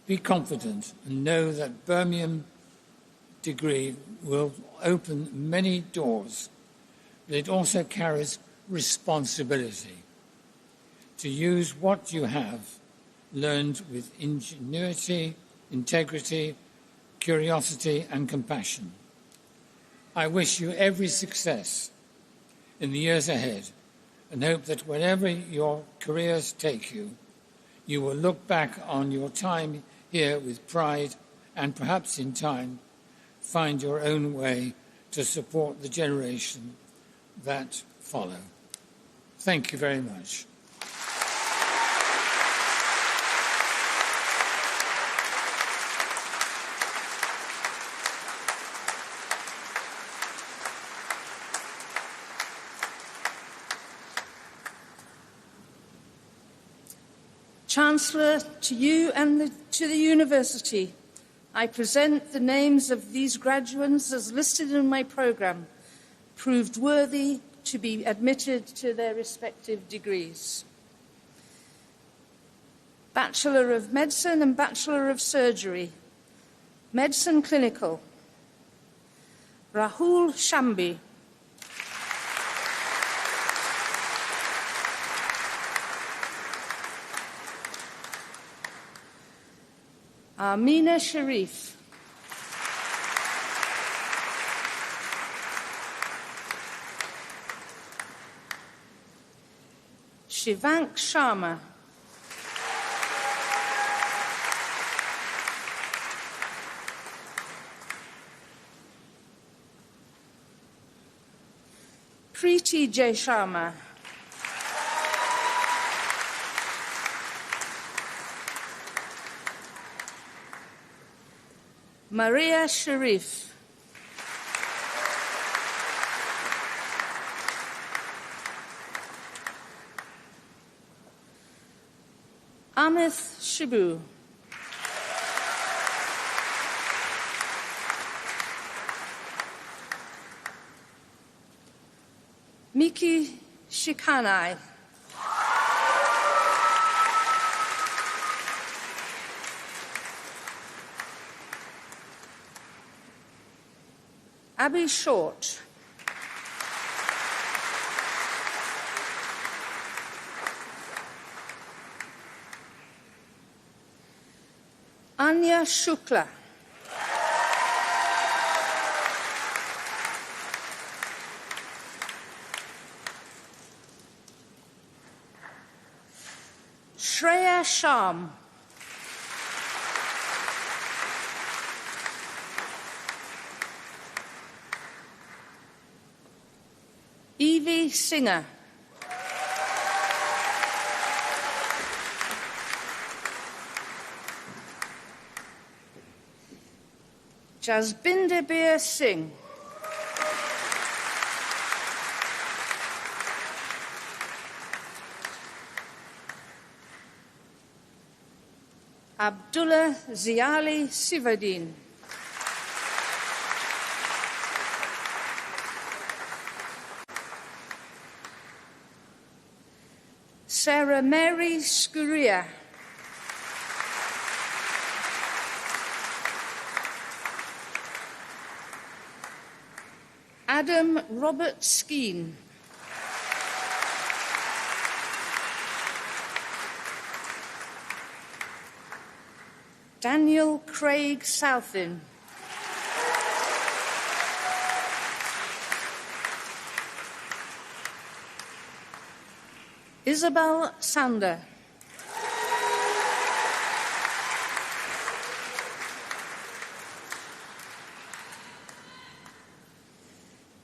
Be confident and know that Birmingham degree will open many doors, but it also carries responsibility to use what you have learned with ingenuity, integrity, curiosity and compassion. I wish you every success in the years ahead and hope that wherever your careers take you, you will look back on your time here with pride and perhaps in time find your own way to support the generation that follow. Thank you very much. Chancellor, to you and to the University, I present the names of these graduates as listed in my programme, proved worthy to be admitted to their respective degrees. Bachelor of Medicine and Bachelor of Surgery, Medicine Clinical, Rahul Shambi. Amina Sharif. Shivank Sharma. Preeti J. Sharma. Maria Sharif. Amith Shibu. Miki Shikanai. Abby Short. Anya Shukla. Shreya Sham. Evie Singer. Jasbinder Bir Singh. Abdullah Ziali Sivadin. Sarah Mary Scuria. Adam Robert Skeen. Daniel Craig Southin. Isabel Sander.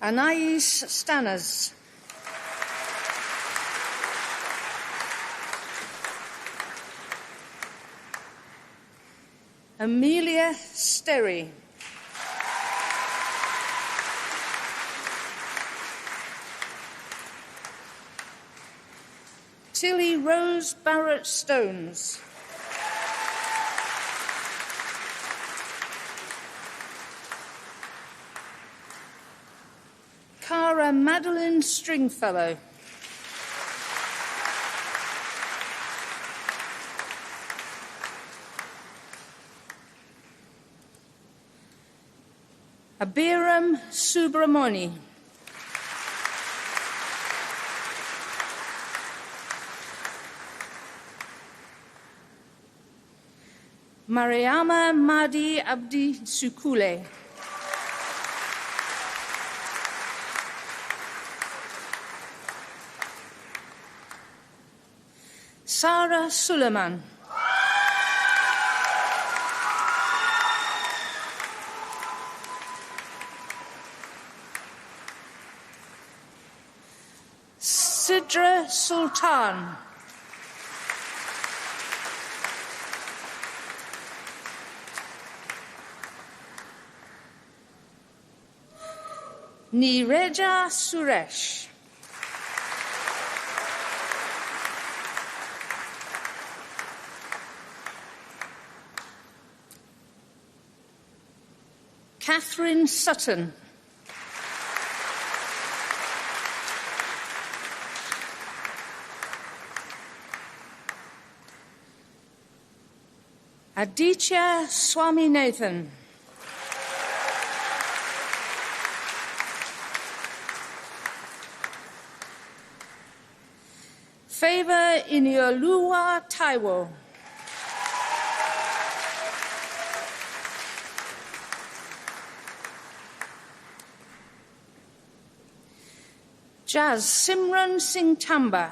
Anais Stanners. Amelia Sterry. Tilly Rose Barrett Stones. Cara Madeline Stringfellow. Abiram Subramani. Mariama Mahdi Abdi Sukule. Sarah Suleiman. Sidra Sultan. Nireja Suresh. Catherine Sutton. Aditya Swaminathan. Favor Inioluwa Taiwo. Jazz Simran Singh Tamba.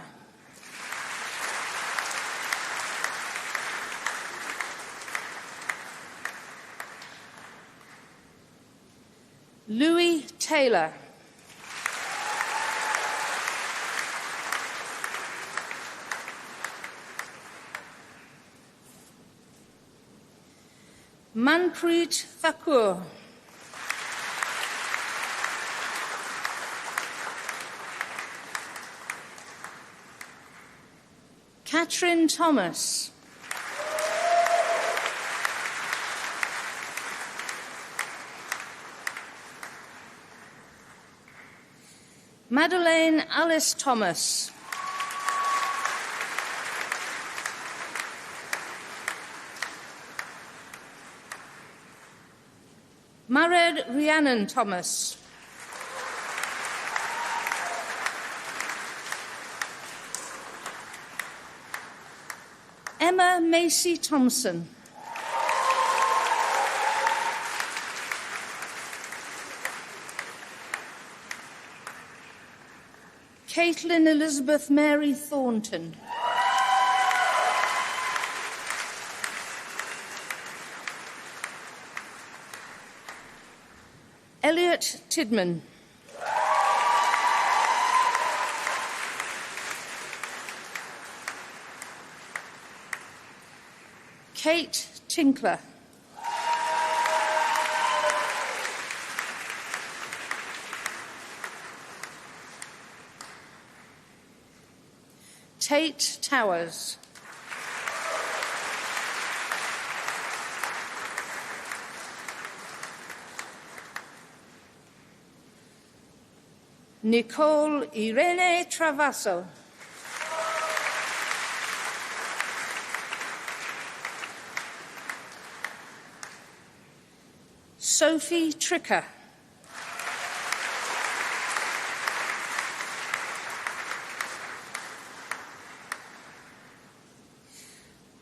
Louis Taylor. Manpreet Thakur. Catherine Thomas. Madeleine Alice Thomas. Mared Rhiannon Thomas. Emma Macy Thompson. Caitlin Elizabeth Mary Thornton. Elliot Tidman. Kate Tinkler. Tate Towers. Nicole Irene Travasso. Sophie Tricker.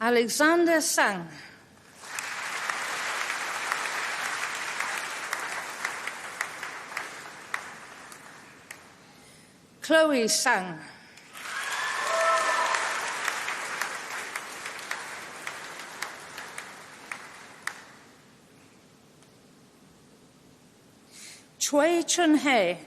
Alexander Sang. Chloe Sang. Choi Chun Hei.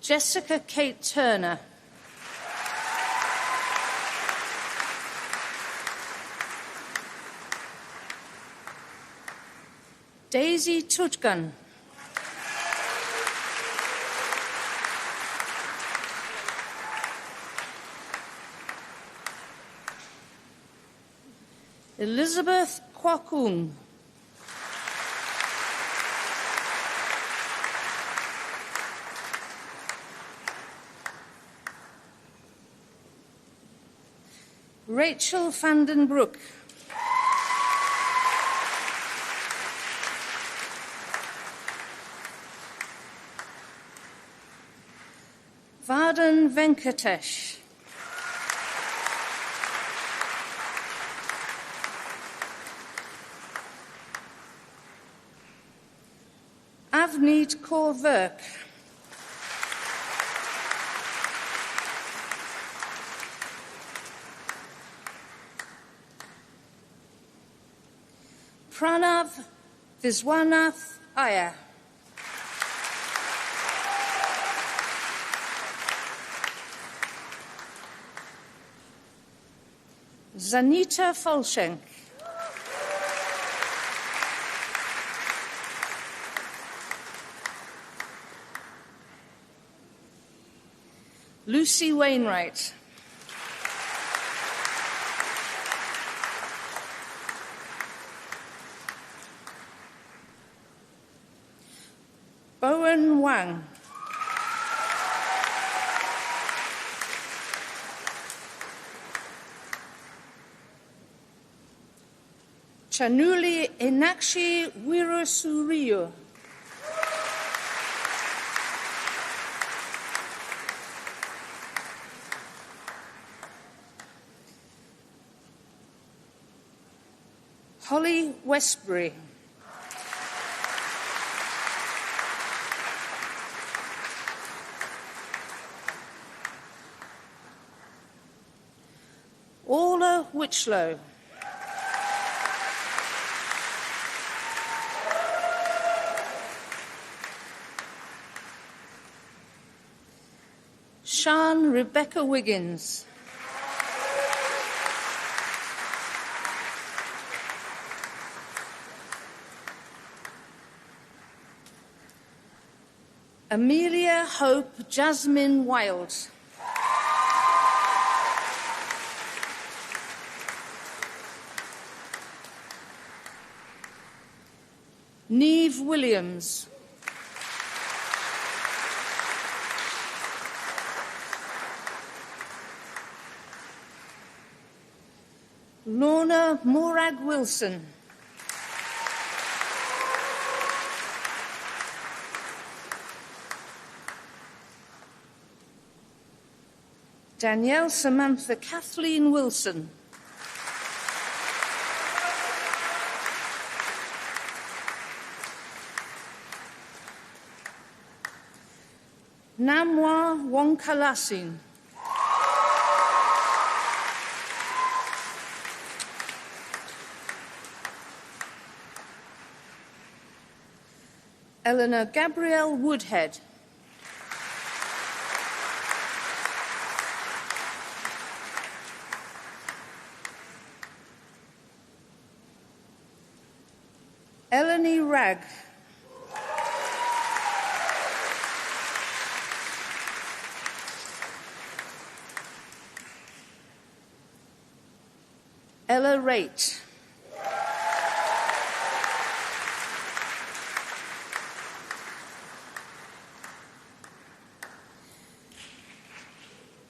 Jessica Kate Turner. Daisy Tutgun. Elizabeth Kwakung. Rachel van den Broek. Pavan Venkatesh. Avneet Kaur Virk. Pranav Viswanath Iyer. Zanita Folshenk. Lucy Wainwright. Bowen Wang. Chanuli Enakshi Wirasuriyo. Holly Westbury. Orla Witchlow. Sian Rebecca Wiggins. Amelia Hope Jasmine Wild. Neve Williams. Lorna Morag Wilson. Danielle Samantha Kathleen Wilson. Namwa Wonkalasin. Eleanor Gabrielle Woodhead. Eleni Ragg. Ella Raitt.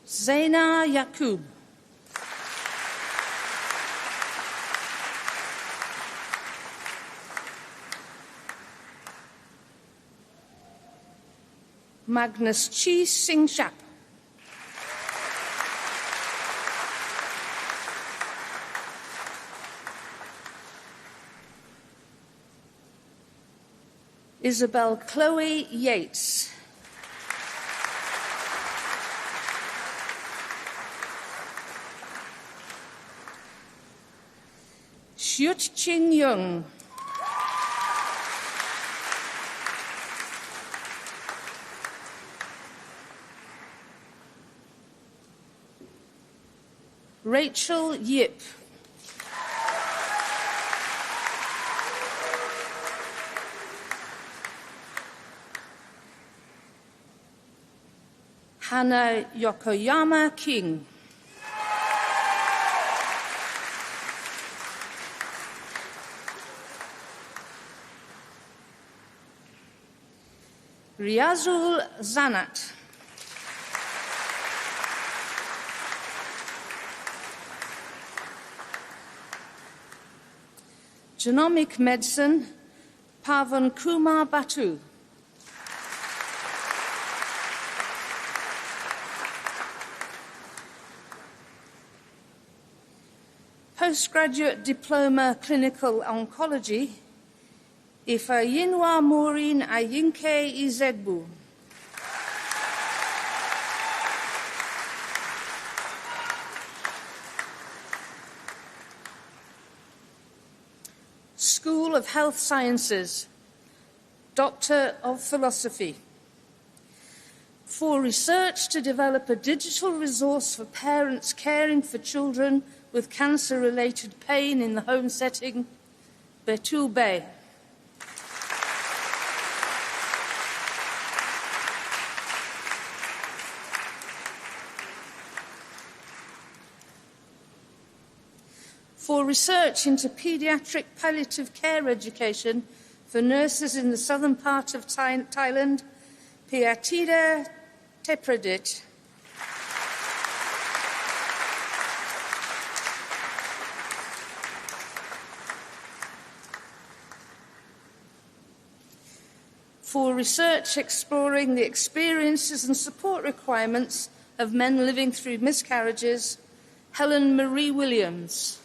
Zaina Yaqub. Magnus Chi Singh Shap. Isabel Chloe Yates. Xiut Chin Young. Rachel Yip. Hannah Yokoyama King. Riazul Zanat. Genomic Medicine, Pavan Kumar Batu. Postgraduate Diploma Clinical Oncology, Ifeyinwa Maureen Ayinke Izegbu. School of Health Sciences, Doctor of Philosophy, for research to develop a digital resource for parents caring for children with cancer-related pain in the home setting, Betul Bey. For research into paediatric palliative care education for nurses in the southern part of Thailand, Piatida Tepradit. For research exploring the experiences and support requirements of men living through miscarriages, Helen Marie Williams.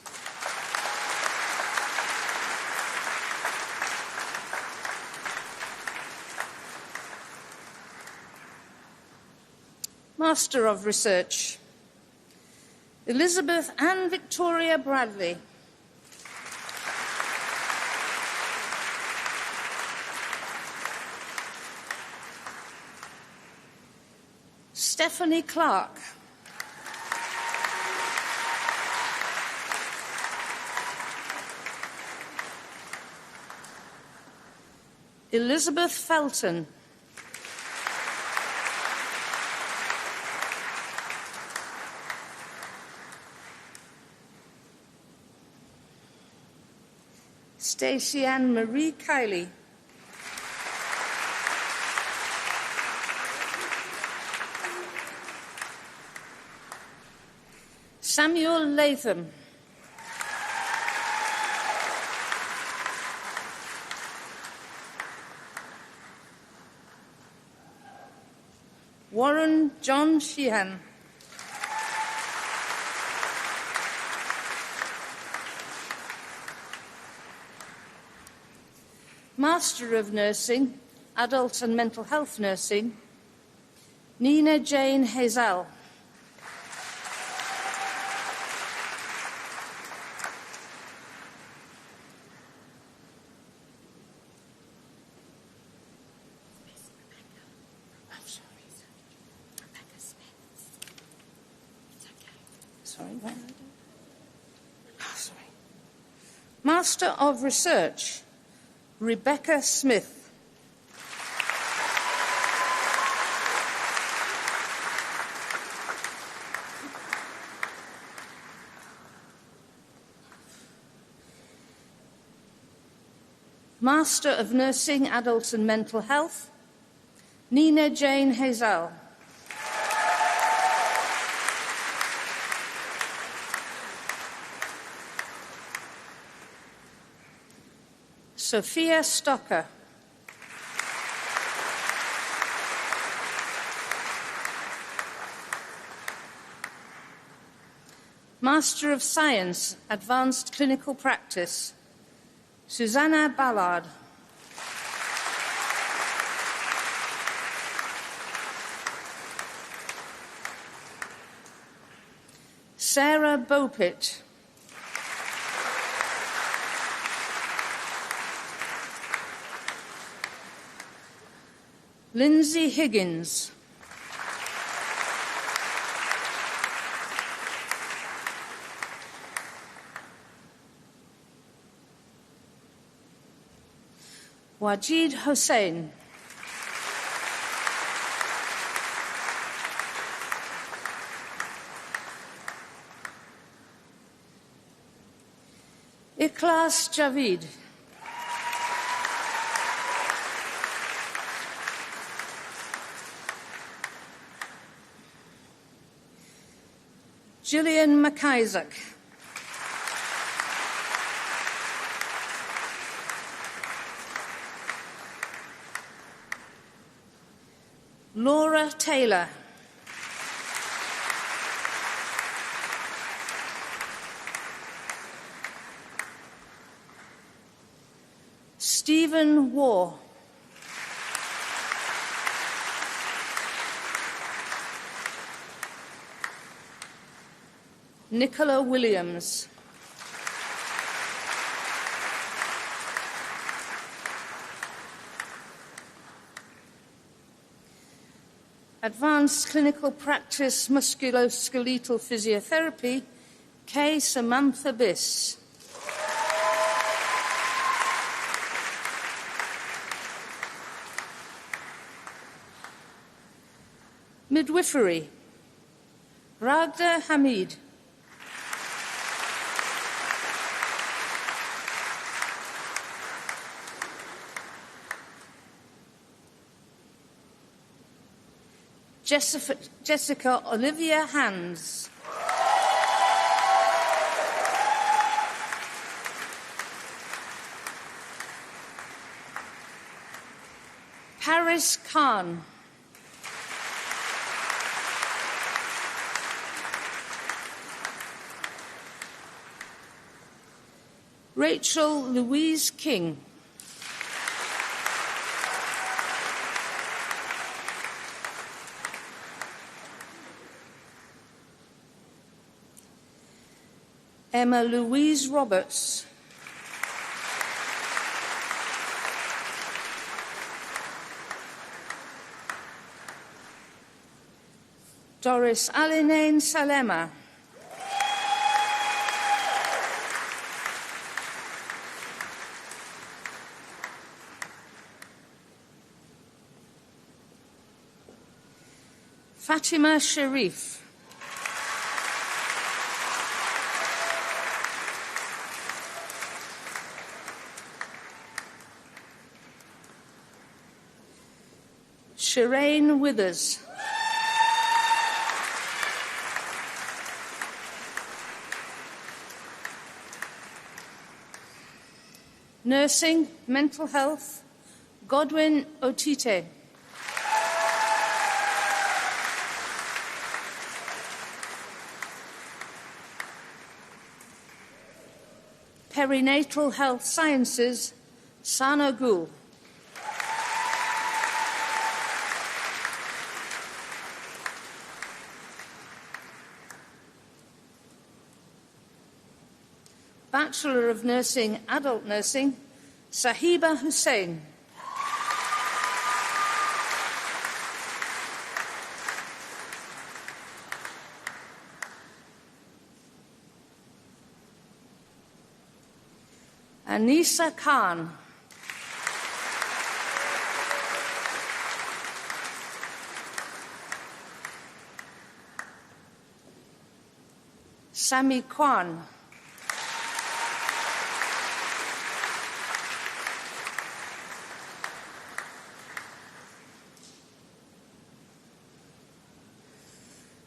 Master of Research, Elizabeth Ann Victoria Bradley. Stephanie Clark. Elizabeth Felton. Stacey Ann Marie Kiley. Samuel Latham. Warren John Sheehan. Master of Nursing, Adult and Mental Health Nursing, Nina Jane Hazel. Master of Research, Rebecca Smith. Master of Nursing, Adult and Mental Health, Nina Jane Hazel. Sophia Stocker. Master of Science, Advanced Clinical Practice, Susanna Ballard. Sarah Bopit. Lindsay Higgins. Wajid Hossain. Ikhlas Javid. Gillian McIsaac. Laura Taylor. Stephen Waugh. Nicola Williams. Advanced Clinical Practice Musculoskeletal Physiotherapy, K. Samantha Biss. Midwifery, Ragda Hamid. Jessica Olivia Hands. Paris Khan. Rachel Louise King. Emma Louise Roberts. Doris Alinane Salema. Fatima Sharif. Shireen Withers. Nursing, Mental Health, Godwin Otite. Perinatal Health Sciences, Sana Gul. Bachelor of Nursing, Adult Nursing, Sahiba Hussain. Anisa Khan. Sami Kwan.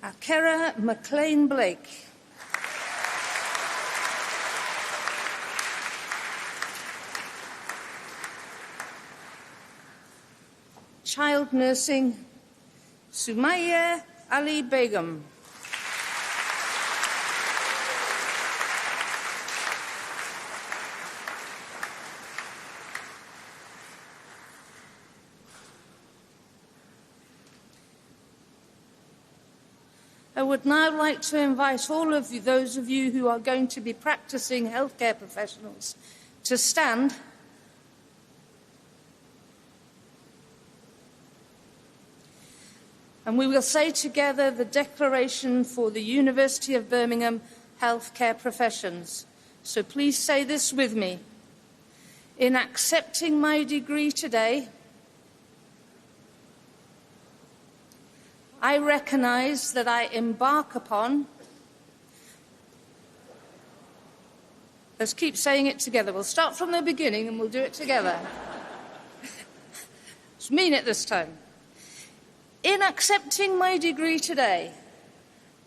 Akera McLean Blake. Child Nursing, Sumaya Ali Begum. I would now like to invite all of you, those of you who are going to be practicing healthcare professionals, to stand. And we will say together the Declaration for the University of Birmingham Healthcare Professions. So please say this with me. In accepting my degree today, I recognise that I embark upon... Let's keep saying it together. We'll start from the beginning and we'll do it together. Let's mean it this time. In accepting my degree today,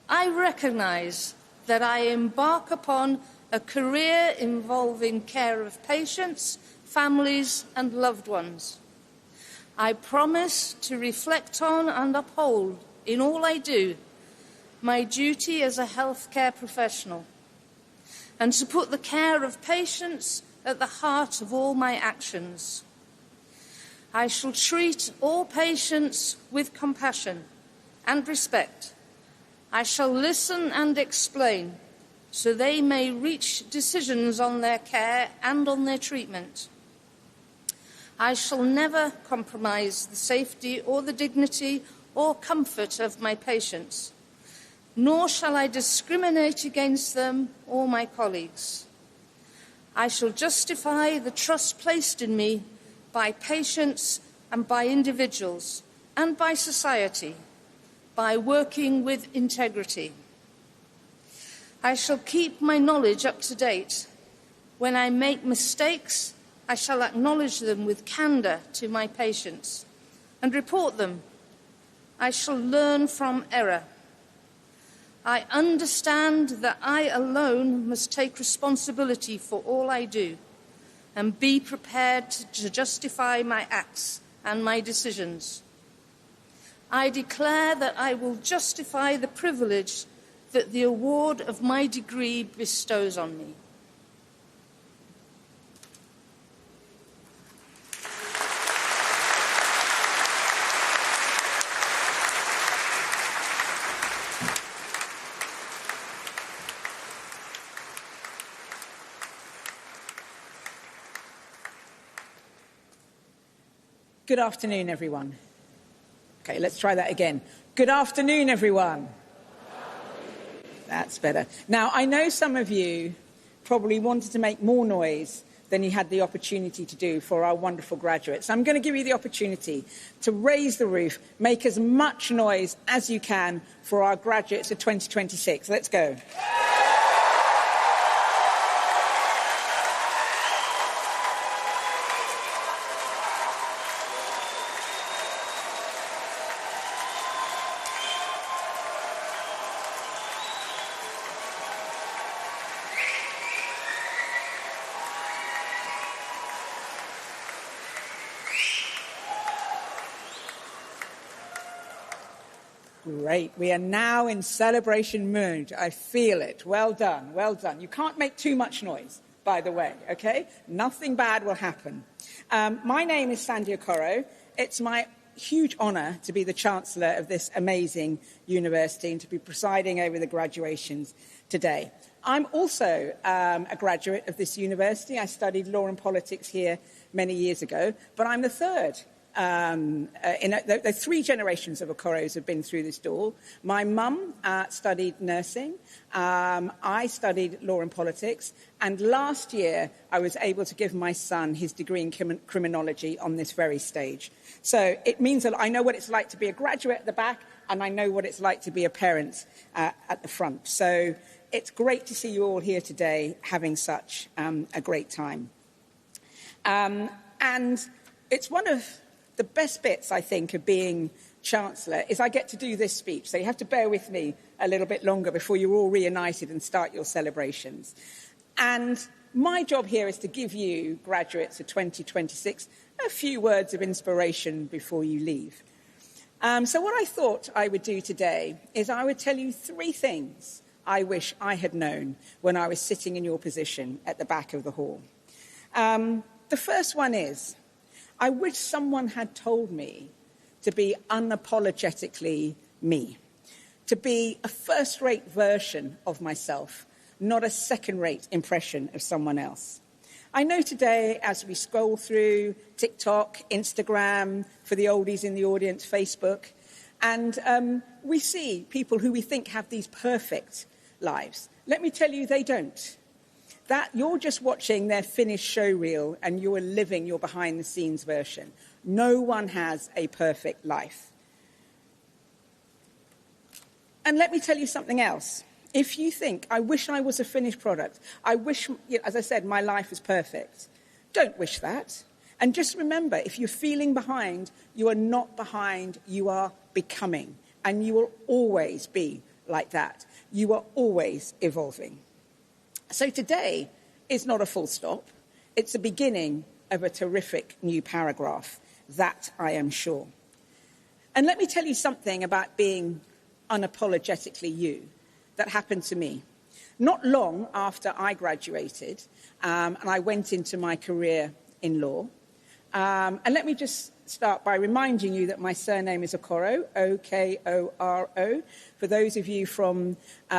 I recognise that I embark upon a career involving care of patients, families and loved ones. I promise to reflect on and uphold, in all I do, my duty as a healthcare professional, and to put the care of patients, at the heart of all my actions. I shall treat all patients with compassion and respect. I shall listen and explain so they may reach decisions on their care and on their treatment. I shall never compromise the safety or the dignity or comfort of my patients, nor shall I discriminate against them or my colleagues. I shall justify the trust placed in me by patients and by individuals and by society by working with integrity. I shall keep my knowledge up to date. When I make mistakes, I shall acknowledge them with candour to my patients and report them. I shall learn from error. I understand that I alone must take responsibility for all I do and be prepared to justify my acts and my decisions. I declare that I will justify the privilege that the award of my degree bestows on me. Good afternoon, everyone. Okay, let's try that again. Good afternoon, everyone. That's better. Now, I know some of you probably wanted to make more noise than you had the opportunity to do for our wonderful graduates. I'm going to give you the opportunity to raise the roof, make as much noise as you can for our graduates of 2026. Let's go. Great. We are now in celebration mood. I feel it. Well done. Well done. You can't make too much noise, by the way, okay? Nothing bad will happen. My name is Sandy Okoro. It's my huge honour to be the Chancellor of this amazing university and to be presiding over the graduations today. I'm also a graduate of this university. I studied law and politics here many years ago, but I'm the third. The three generations of Okoros have been through this door. My mum studied nursing. I studied law and politics. And last year, I was able to give my son his degree in criminology on this very stage. So it means that I know what it's like to be a graduate at the back, and I know what it's like to be a parent at the front. So it's great to see you all here today having such a great time. And it's one of the best bits, I think, of being Chancellor is I get to do this speech. So you have to bear with me a little bit longer before you're all reunited and start your celebrations. And my job here is to give you, graduates of 2026, a few words of inspiration before you leave. So what I thought I would do today is I would tell you three things I wish I had known when I was sitting in your position at the back of the hall. The first one is, I wish someone had told me to be unapologetically me, to be a first-rate version of myself, not a second-rate impression of someone else. I know today, as we scroll through TikTok, Instagram, for the oldies in the audience, Facebook, and we see people who we think have these perfect lives. Let me tell you, they don't. That you're just watching their finished show reel and you're living your behind-the-scenes version. No one has a perfect life. And let me tell you something else. If you think, I wish I was a finished product, I wish, as I said, my life was perfect, don't wish that. And just remember, if you're feeling behind, you are not behind, you are becoming. And you will always be like that. You are always evolving. So today is not a full stop. It's the beginning of a terrific new paragraph, that I am sure. And let me tell you something about being unapologetically you that happened to me. Not long after I graduated, and I went into my career in law. And let me just start by reminding you that my surname is Okoro, O-K-O-R-O. For those of you from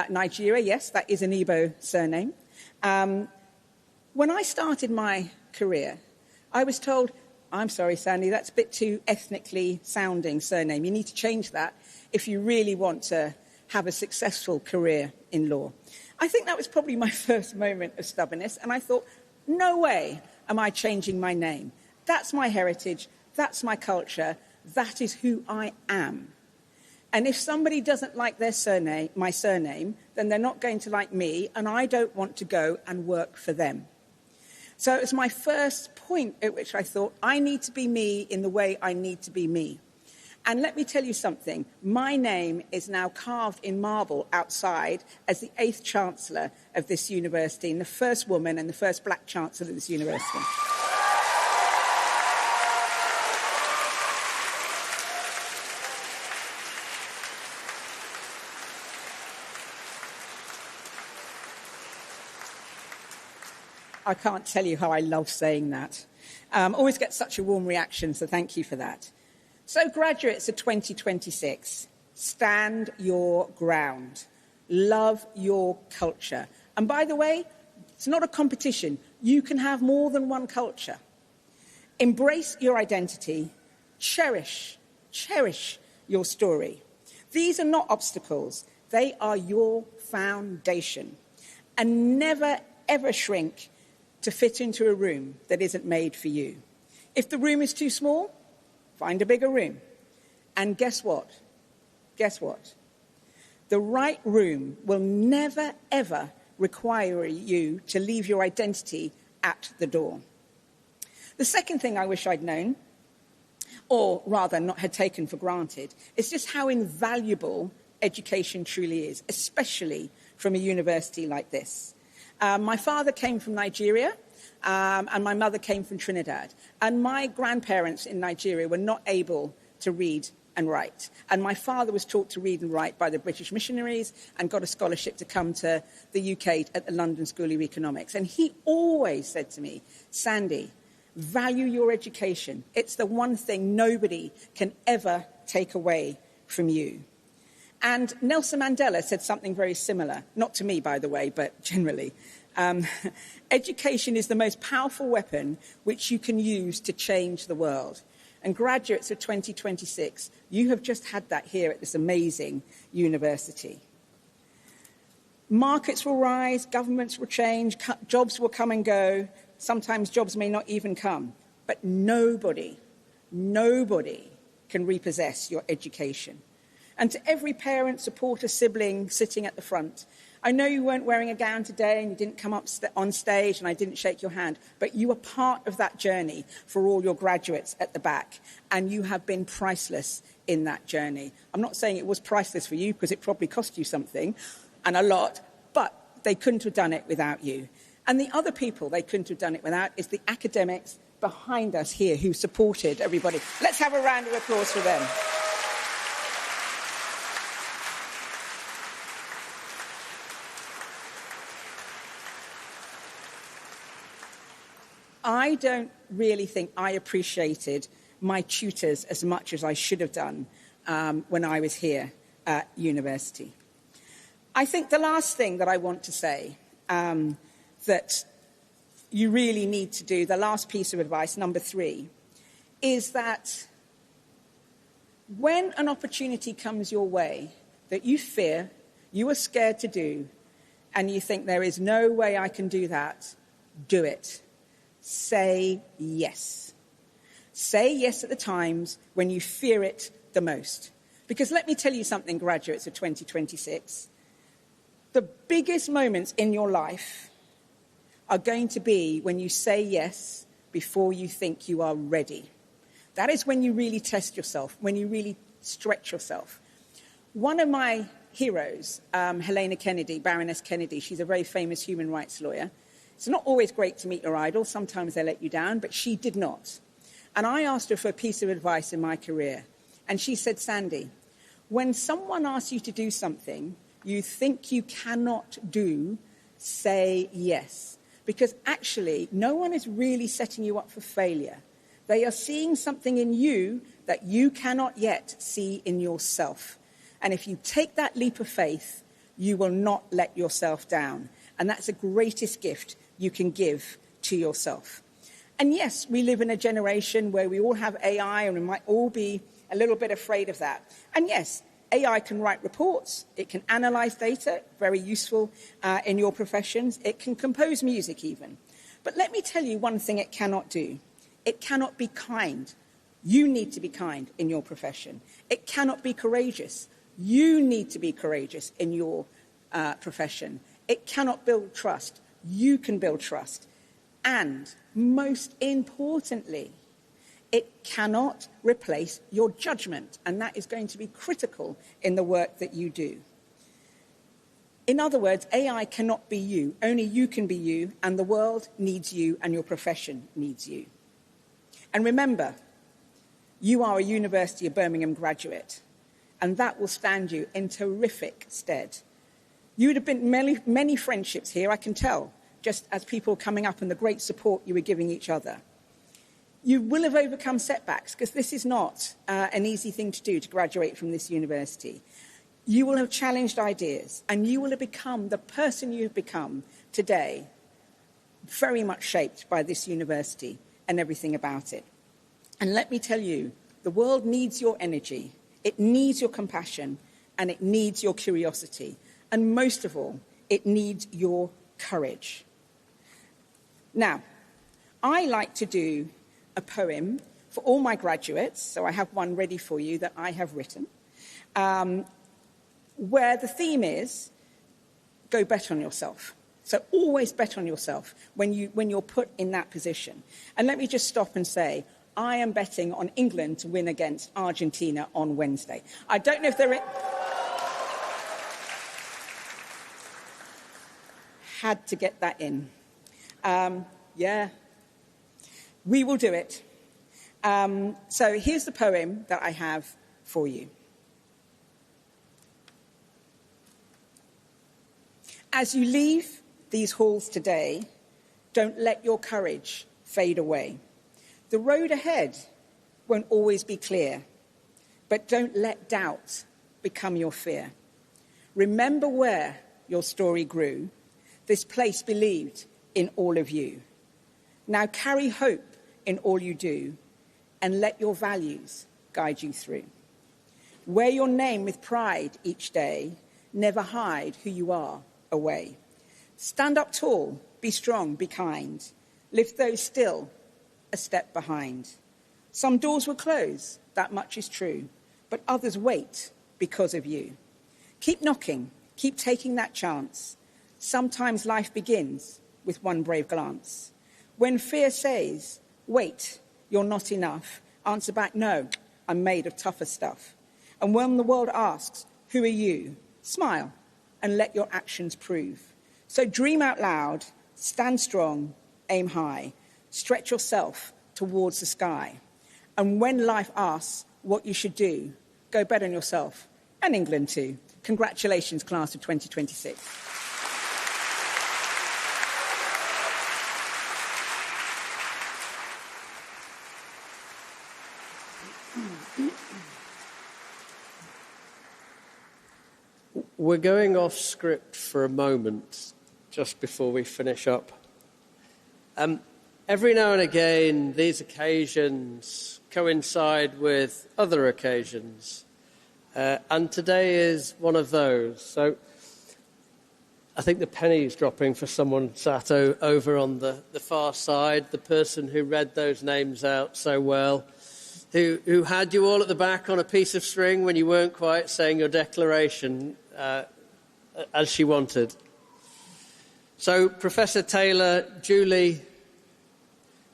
Nigeria, yes, that is an Igbo surname. When I started my career, I was told, I'm sorry, Sandy, that's a bit too ethnically sounding surname. You need to change that if you really want to have a successful career in law. I think that was probably my first moment of stubbornness, and I thought, no way am I changing my name. That's my heritage, that's my culture, that is who I am. And if somebody doesn't like their surname, my surname, then they're not going to like me, and I don't want to go and work for them. So it was my first point at which I thought, I need to be me in the way I need to be me. And let me tell you something, my name is now carved in marble outside as the 8th Chancellor of this university, and the first woman and the first black Chancellor of this university. I can't tell you how I love saying that. Always get such a warm reaction, so thank you for that. So graduates of 2026, stand your ground. Love your culture. And by the way, it's not a competition. You can have more than one culture. Embrace your identity. Cherish your story. These are not obstacles. They are your foundation. And never, ever shrink to fit into a room that isn't made for you. If the room is too small, find a bigger room. And guess what? Guess what? The right room will never, ever require you to leave your identity at the door. The second thing I wish I'd known, or rather not had taken for granted, is just how invaluable education truly is, especially from a university like this. My father came from Nigeria, and my mother came from Trinidad. And my grandparents in Nigeria were not able to read and write. And my father was taught to read and write by the British missionaries and got a scholarship to come to the UK at the London School of Economics. And he always said to me, Sandy, value your education. It's the one thing nobody can ever take away from you. And Nelson Mandela said something very similar, not to me, by the way, but generally. Education is the most powerful weapon which you can use to change the world. And graduates of 2026, you have just had that here at this amazing university. Markets will rise, governments will change, jobs will come and go. Sometimes jobs may not even come. But nobody can repossess your education. And to every parent, supporter, sibling sitting at the front, I know you weren't wearing a gown today and you didn't come up on stage and I didn't shake your hand, but you are part of that journey for all your graduates at the back, and you have been priceless in that journey. I'm not saying it was priceless for you because it probably cost you something, and a lot, but they couldn't have done it without you. And the other people they couldn't have done it without is the academics behind us here who supported everybody. Let's have a round of applause for them. I don't really think I appreciated my tutors as much as I should have done when I was here at university. I think the last thing that I want to say that you really need to do, the last piece of advice, number 3, is that when an opportunity comes your way that you fear, you are scared to do, and you think there is no way I can do that, do it. Say yes. Say yes at the times when you fear it the most. Because let me tell you something, graduates of 2026. The biggest moments in your life are going to be when you say yes before you think you are ready. That is when you really test yourself, when you really stretch yourself. One of my heroes, Helena Kennedy, Baroness Kennedy, she's a very famous human rights lawyer. It's not always great to meet your idol. Sometimes they let you down, but she did not. And I asked her for a piece of advice in my career. And she said, Sandy, when someone asks you to do something you think you cannot do, say yes. Because actually, no one is really setting you up for failure. They are seeing something in you that you cannot yet see in yourself. And if you take that leap of faith, you will not let yourself down. And that's the greatest gift you can give to yourself. And yes, we live in a generation where we all have AI and we might all be a little bit afraid of that. And yes, AI can write reports, it can analyze data, very useful in your professions. It can compose music even. But let me tell you one thing it cannot do. It cannot be kind. You need to be kind in your profession. It cannot be courageous. You need to be courageous in your profession. It cannot build trust. You can build trust. And most importantly, it cannot replace your judgment, and that is going to be critical in the work that you do. In other words, AI cannot be you. Only you can be you, and the world needs you, and your profession needs you. And remember, you are a University of Birmingham graduate, and that will stand you in terrific stead. You would have been many friendships here, I can tell, just as people coming up and the great support you were giving each other. You will have overcome setbacks, because this is not an easy thing to do, to graduate from this university. You will have challenged ideas, and you will have become the person you've become today, very much shaped by this university and everything about it. And let me tell you, the world needs your energy, it needs your compassion, and it needs your curiosity. And most of all, it needs your courage. Now, I like to do a poem for all my graduates, so I have one ready for you that I have written, where the theme is, go bet on yourself. So always bet on yourself when you're put in that position. And let me just stop and say, I am betting on England to win against Argentina on Wednesday. I don't know if they're... Had to get that in. Yeah. We will do it. So here's the poem that I have for you. As you leave these halls today, don't let your courage fade away. The road ahead won't always be clear, but don't let doubt become your fear. Remember where your story grew. This place believed in all of you. Now carry hope in all you do, and let your values guide you through. Wear your name with pride each day, never hide who you are away. Stand up tall, be strong, be kind, lift those still a step behind. Some doors will close, that much is true, but others wait because of you. Keep knocking, keep taking that chance. Sometimes life begins with one brave glance. When fear says, wait, you're not enough, answer back, no, I'm made of tougher stuff. And when the world asks, who are you? Smile and let your actions prove. So dream out loud, stand strong, aim high, stretch yourself towards the sky. And when life asks what you should do, go bet on yourself and England too. Congratulations, class of 2026. We're going off script for a moment, just before we finish up. Every now and again, these occasions coincide with other occasions, and today is one of those. So I think the penny's dropping for someone sat over on the far side, the person who read those names out so well, who had you all at the back on a piece of string when you weren't quite saying your declaration as she wanted. So, Professor Taylor, Julie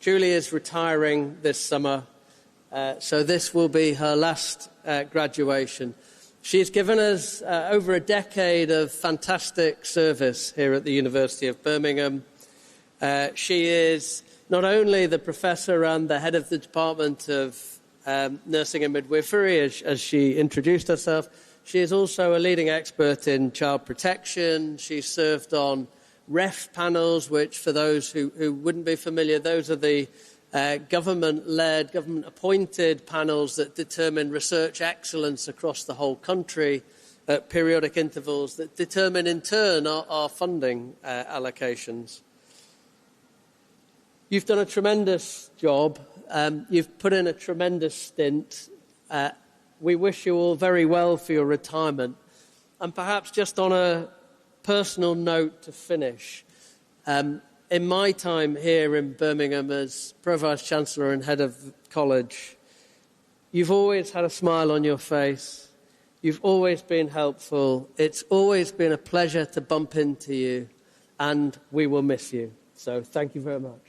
is retiring this summer, so this will be her last graduation. She's given us over a decade of fantastic service here at the University of Birmingham. She is not only the professor and the head of the Department of Nursing and Midwifery, as she introduced herself, She is also a leading expert in child protection. She's served on REF panels, which, for those who wouldn't be familiar, those are the government-led, government-appointed panels that determine research excellence across the whole country at periodic intervals that determine, in turn, our funding allocations. You've done a tremendous job. You've put in a tremendous stint. We wish you all very well for your retirement. And perhaps just on a personal note to finish, in my time here in Birmingham as Pro-Vice-Chancellor and Head of College, you've always had a smile on your face. You've always been helpful. It's always been a pleasure to bump into you, and we will miss you. So thank you very much.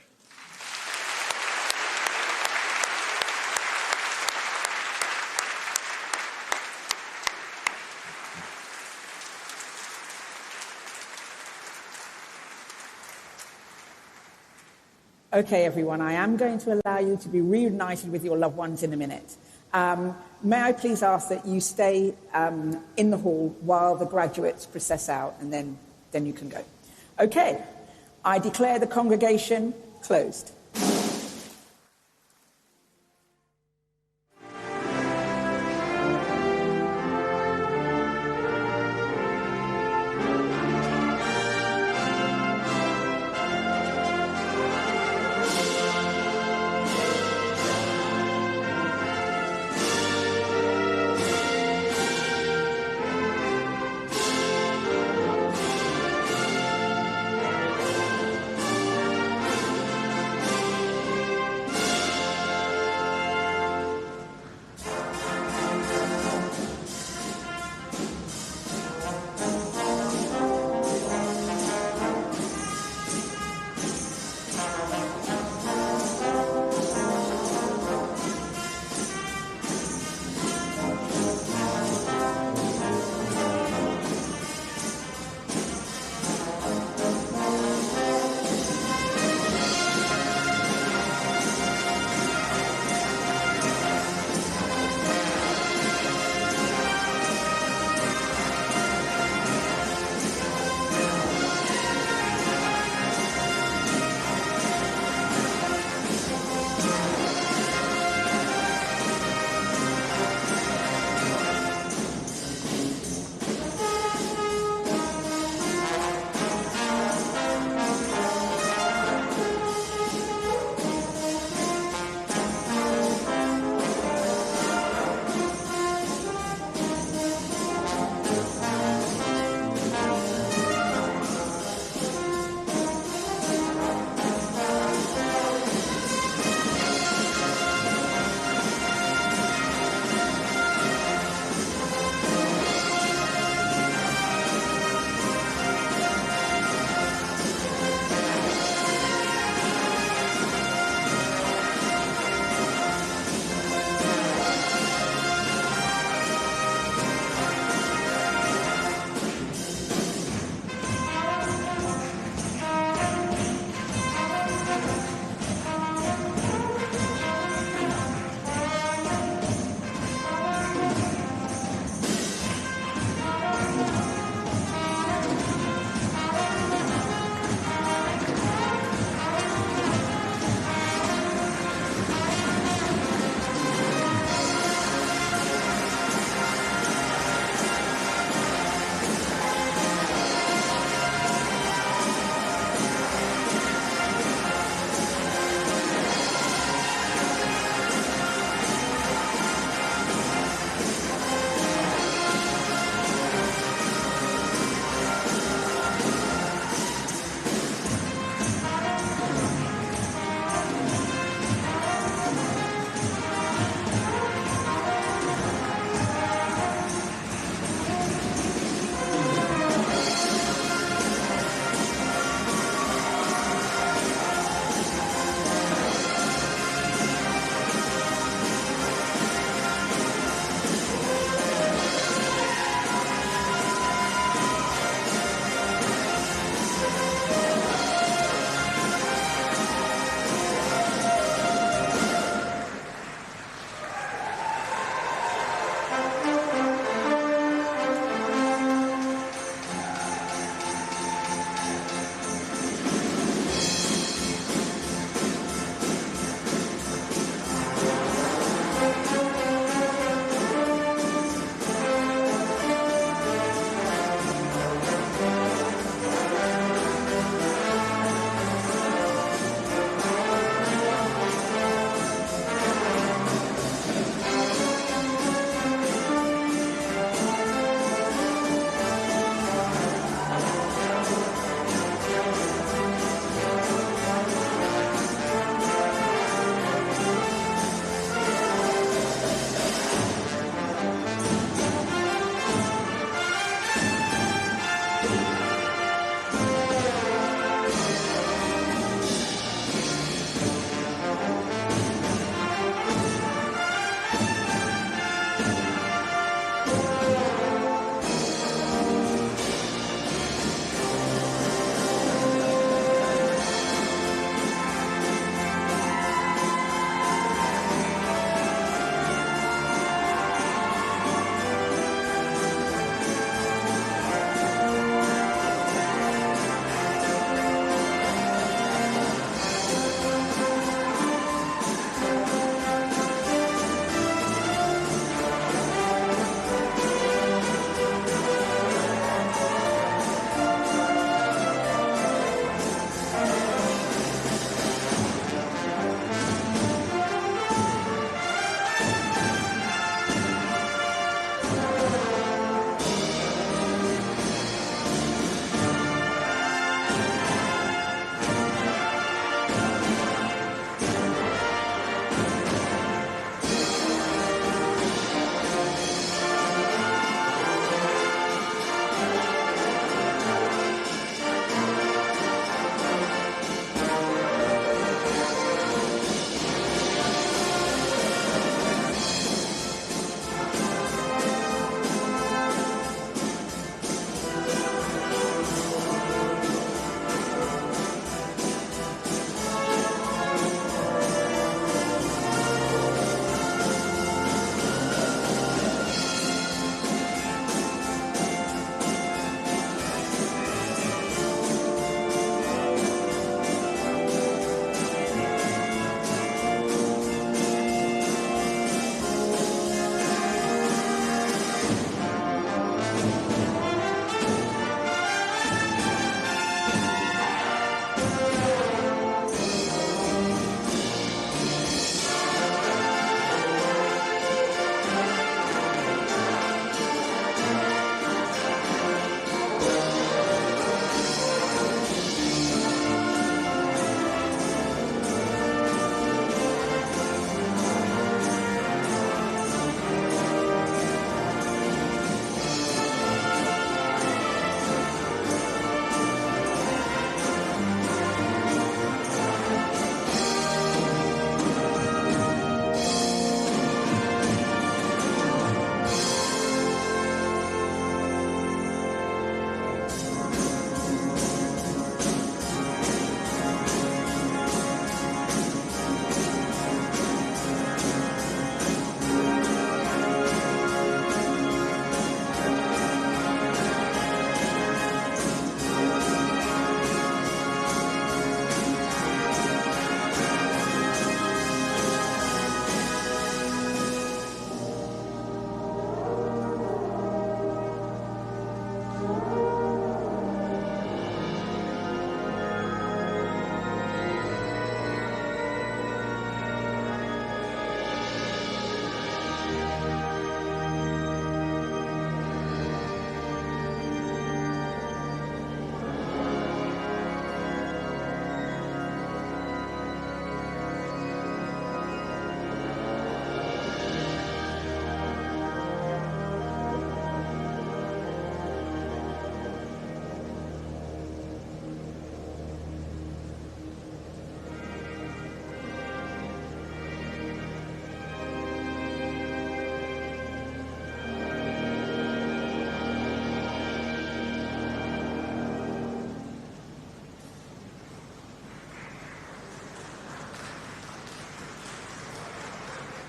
Okay, everyone, I am going to allow you to be reunited with your loved ones in a minute. May I please ask that you stay in the hall while the graduates process out, and then you can go. Okay, I declare the congregation closed.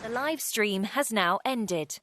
The live stream has now ended.